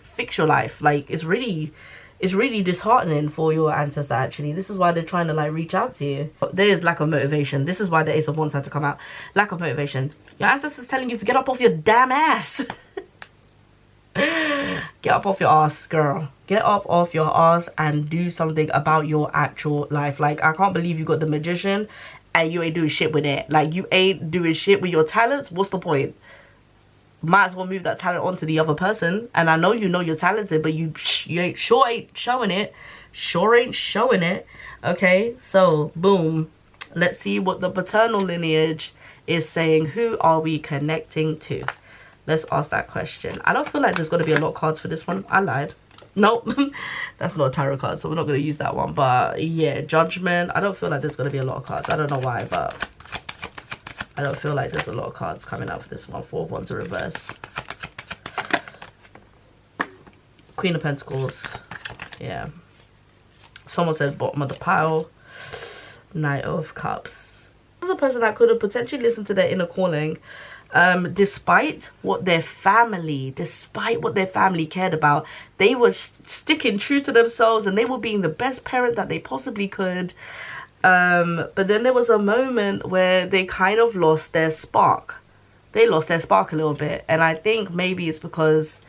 fix your life. Like, it's really disheartening for your ancestor, actually. This is why they're trying to like reach out to you. There is lack of motivation. This is why the Ace of Wands had to come out. Lack of motivation. Your ancestor's telling you to get up off your damn ass. Get up off your ass, girl. Get up off your ass and do something about your actual life. Like, I can't believe you got the Magician and you ain't doing shit with it. Like, you ain't doing shit with your talents. What's the point? Might as well move that talent onto the other person. And I know you know you're talented, but you ain't showing it. Sure ain't showing it. Okay, so boom. Let's see what the paternal lineage is saying. Who are we connecting to? Let's ask that question. I don't feel like there's going to be a lot of cards for this one. I lied. Nope. That's not a tarot card, so we're not going to use that one. But yeah, Judgment. I don't feel like there's going to be a lot of cards. I don't know why, but I don't feel like there's a lot of cards coming out for this one. Four of Wands in reverse. Queen of Pentacles. Yeah. Someone said bottom of the pile. Knight of Cups. This is a person that could have potentially listened to their inner calling. Despite what their family cared about, they were sticking true to themselves and they were being the best parent that they possibly could. But then there was a moment where they kind of lost their spark. They lost their spark a little bit. And I think maybe it's because,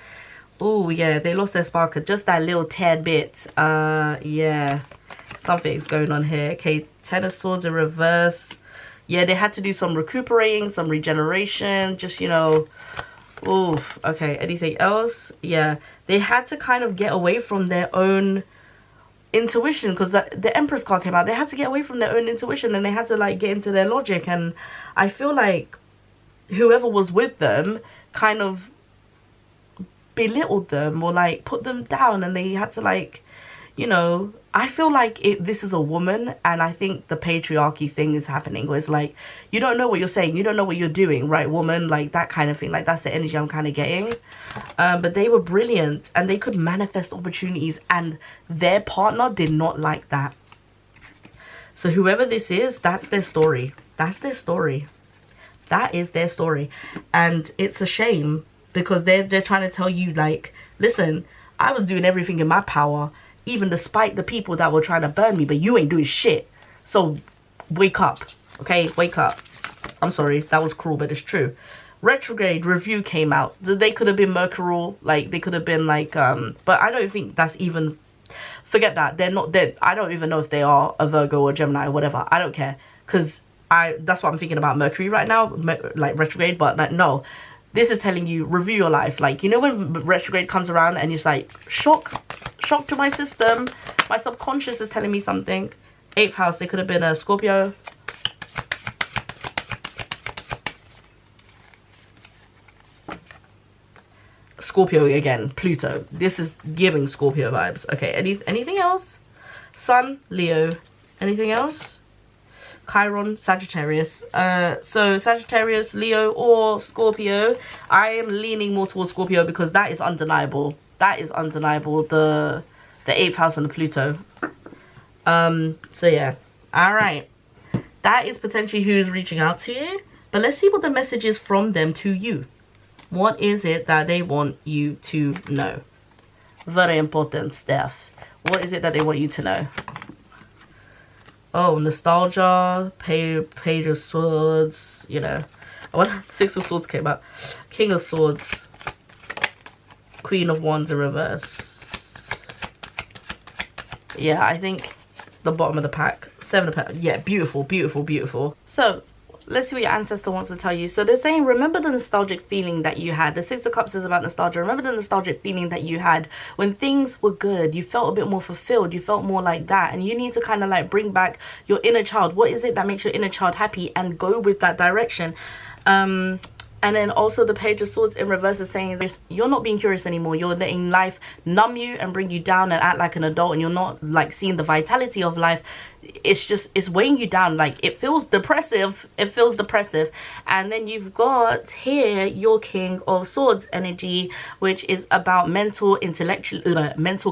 oh yeah, they lost their spark just that little tad bit. Yeah, something's going on here. Okay, Ten of Swords in reverse. Yeah, they had to do some recuperating, some regeneration, just, you know. Oof. Okay, anything else? Yeah, they had to kind of get away from their own intuition, because the Empress card came out. They had to get away from their own intuition and they had to like get into their logic. And I feel like whoever was with them kind of belittled them or like put them down, and they had to like, you know, I feel like this is a woman, and I think the patriarchy thing is happening where it's like, you don't know what you're saying, you don't know what you're doing, right, woman? Like that kind of thing. Like, that's the energy I'm kind of getting. But they were brilliant and they could manifest opportunities, and their partner did not like that. So whoever this is, that's their story. That's their story. That is their story. And it's a shame, because they're trying to tell you like, listen, I was doing everything in my power, even despite the people that were trying to burn me, but you ain't doing shit. So wake up, okay? Wake up. I'm sorry, that was cruel, but it's true. Retrograde review came out. They could have been Mercurial, like they could have been like, but I don't think that's even, forget that. They're not dead. I don't even know if they are a Virgo or Gemini or whatever. I don't care, because that's what I'm thinking about Mercury right now, like retrograde. But like, no, this is telling you, review your life. Like, you know when retrograde comes around and it's like, shock to my system. My subconscious is telling me something. 8th house, they could have been a Scorpio. Scorpio again, Pluto. This is giving Scorpio vibes. Okay, anything else? Sun, Leo. Anything else? Chiron, Sagittarius. So Sagittarius, Leo, or Scorpio. I am leaning more towards Scorpio because that is undeniable. That is undeniable. The 8th house and the Pluto. So yeah. Alright. That is potentially who's reaching out to you. But let's see what the message is from them to you. What is it that they want you to know? Very important stuff. What is it that they want you to know? Oh, nostalgia, page of swords, you know. When 6 of swords came out. King of swords. Queen of wands in reverse. Yeah, I think the bottom of the pack. 7 of pentacles. Yeah, beautiful, beautiful, beautiful. So, let's see what your ancestor wants to tell you. So they're saying, remember the nostalgic feeling that you had. The 6 of Cups is about nostalgia. Remember the nostalgic feeling that you had when things were good. You felt a bit more fulfilled. You felt more like that. And you need to kind of like bring back your inner child. What is it that makes your inner child happy? And go with that direction. And then also the Page of Swords in reverse is saying this: you're not being curious anymore. You're letting life numb you and bring you down and act like an adult, and you're not like seeing the vitality of life. It's weighing you down. Like, it feels depressive. It feels depressive. And then you've got here your King of Swords energy, which is about mental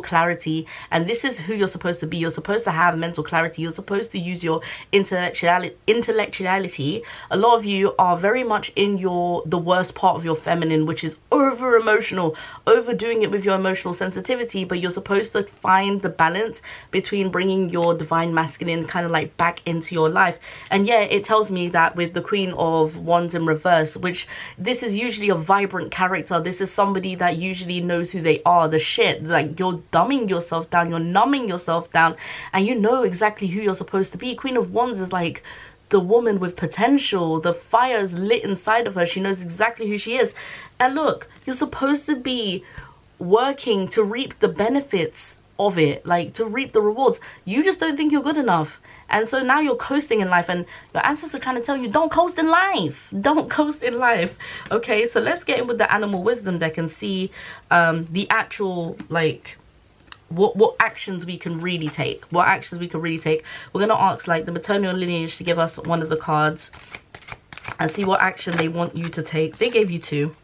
clarity. And this is who you're supposed to be. You're supposed to have mental clarity. You're supposed to use your intellectuality. A lot of you are very much in the worst part of your feminine, which is over emotional, overdoing it with your emotional sensitivity. But you're supposed to find the balance between bringing your divine masculine kind of like back into your life. And yeah, it tells me that with the Queen of Wands in reverse, which this is usually a vibrant character. This is somebody that usually knows who they are, the shit. Like, you're dumbing yourself down, you're numbing yourself down, and you know exactly who you're supposed to be. Queen of Wands is like the woman with potential. The fire is lit inside of her. She knows exactly who she is. And look, you're supposed to be working to reap the benefits of it, like to reap the rewards. You just don't think you're good enough, and so now you're coasting in life, and your ancestors are trying to tell you, don't coast in life, don't coast in life. Okay, so let's get in with the animal wisdom deck and see the actual, like, what actions we can really take. We're gonna ask like the maternal lineage to give us one of the cards and see what action they want you to take. They gave you two.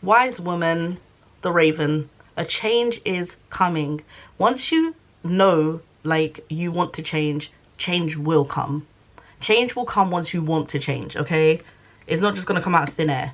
Wise woman, the raven. A change is coming. Once you know, like, you want to change, change will come. Change will come once you want to change, okay? It's not just going to come out of thin air.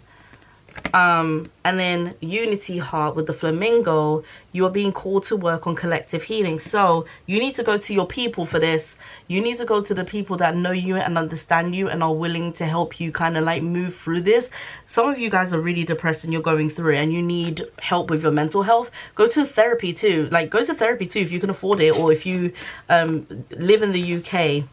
And then unity heart with the flamingo, you are being called to work on collective healing. So you need to go to your people for this. You need to go to the people that know you and understand you and are willing to help you kind of like move through this. Some of you guys are really depressed and you're going through it and you need help with your mental health. Go to therapy too. Like, go to therapy too if you can afford it, or if you live in the UK,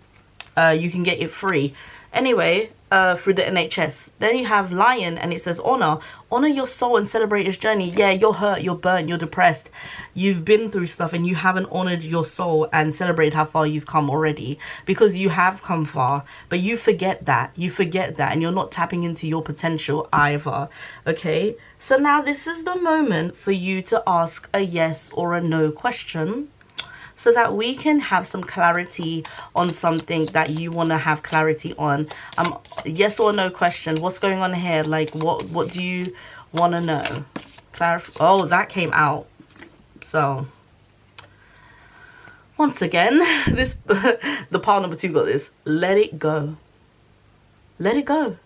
you can get it free. Anyway, through the NHS. Then you have lion, and it says honor your soul and celebrate its journey. Yeah, you're hurt, you're burnt, you're depressed, you've been through stuff, and you haven't honored your soul and celebrate how far you've come already, because you have come far, but you forget that, and you're not tapping into your potential either. Okay, so now this is the moment for you to ask a yes or a no question, so that we can have some clarity on something that you want to have clarity on. Yes or no question. What's going on here? Like, what do you want to know? Oh, that came out. So, once again, the pile number 2 got this. Let it go. Let it go.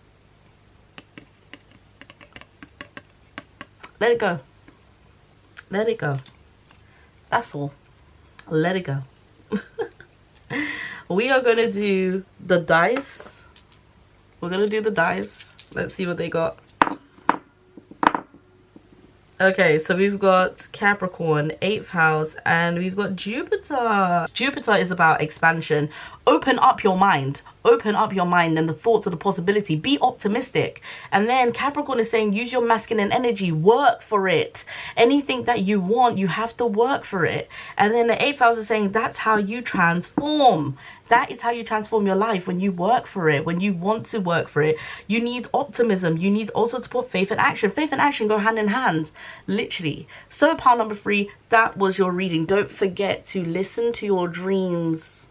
Let it go. Let it go. That's all. Let it go. We are going to do the dice. We're going to do the dice. Let's see what they got. Okay, so we've got Capricorn, 8th house, and we've got Jupiter. Jupiter is about expansion. Open up your mind. Open up your mind and the thoughts of the possibility. Be optimistic. And then Capricorn is saying use your masculine energy. Work for it. Anything that you want, you have to work for it. And then the 8th house is saying that's how you transform. That is how you transform your life, when you work for it, when you want to work for it. You need optimism. You need also to put faith in action. Faith and action go hand in hand, literally. So pile number 3, that was your reading. Don't forget to listen to your dreams.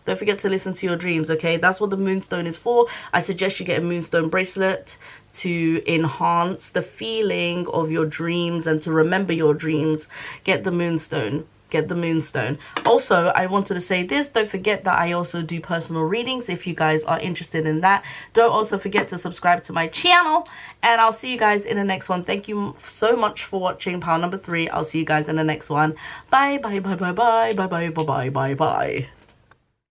Don't forget to listen to your dreams, okay? That's what the moonstone is for. I suggest you get a moonstone bracelet to enhance the feeling of your dreams and to remember your dreams. Get the moonstone. Get the moonstone. Also, I wanted to say this. Don't forget that I also do personal readings if you guys are interested in that. Don't also forget to subscribe to my channel. And I'll see you guys in the next one. Thank you so much for watching pile number 3. I'll see you guys in the next one. Bye, bye, bye, bye, bye, bye, bye, bye, bye, bye, bye.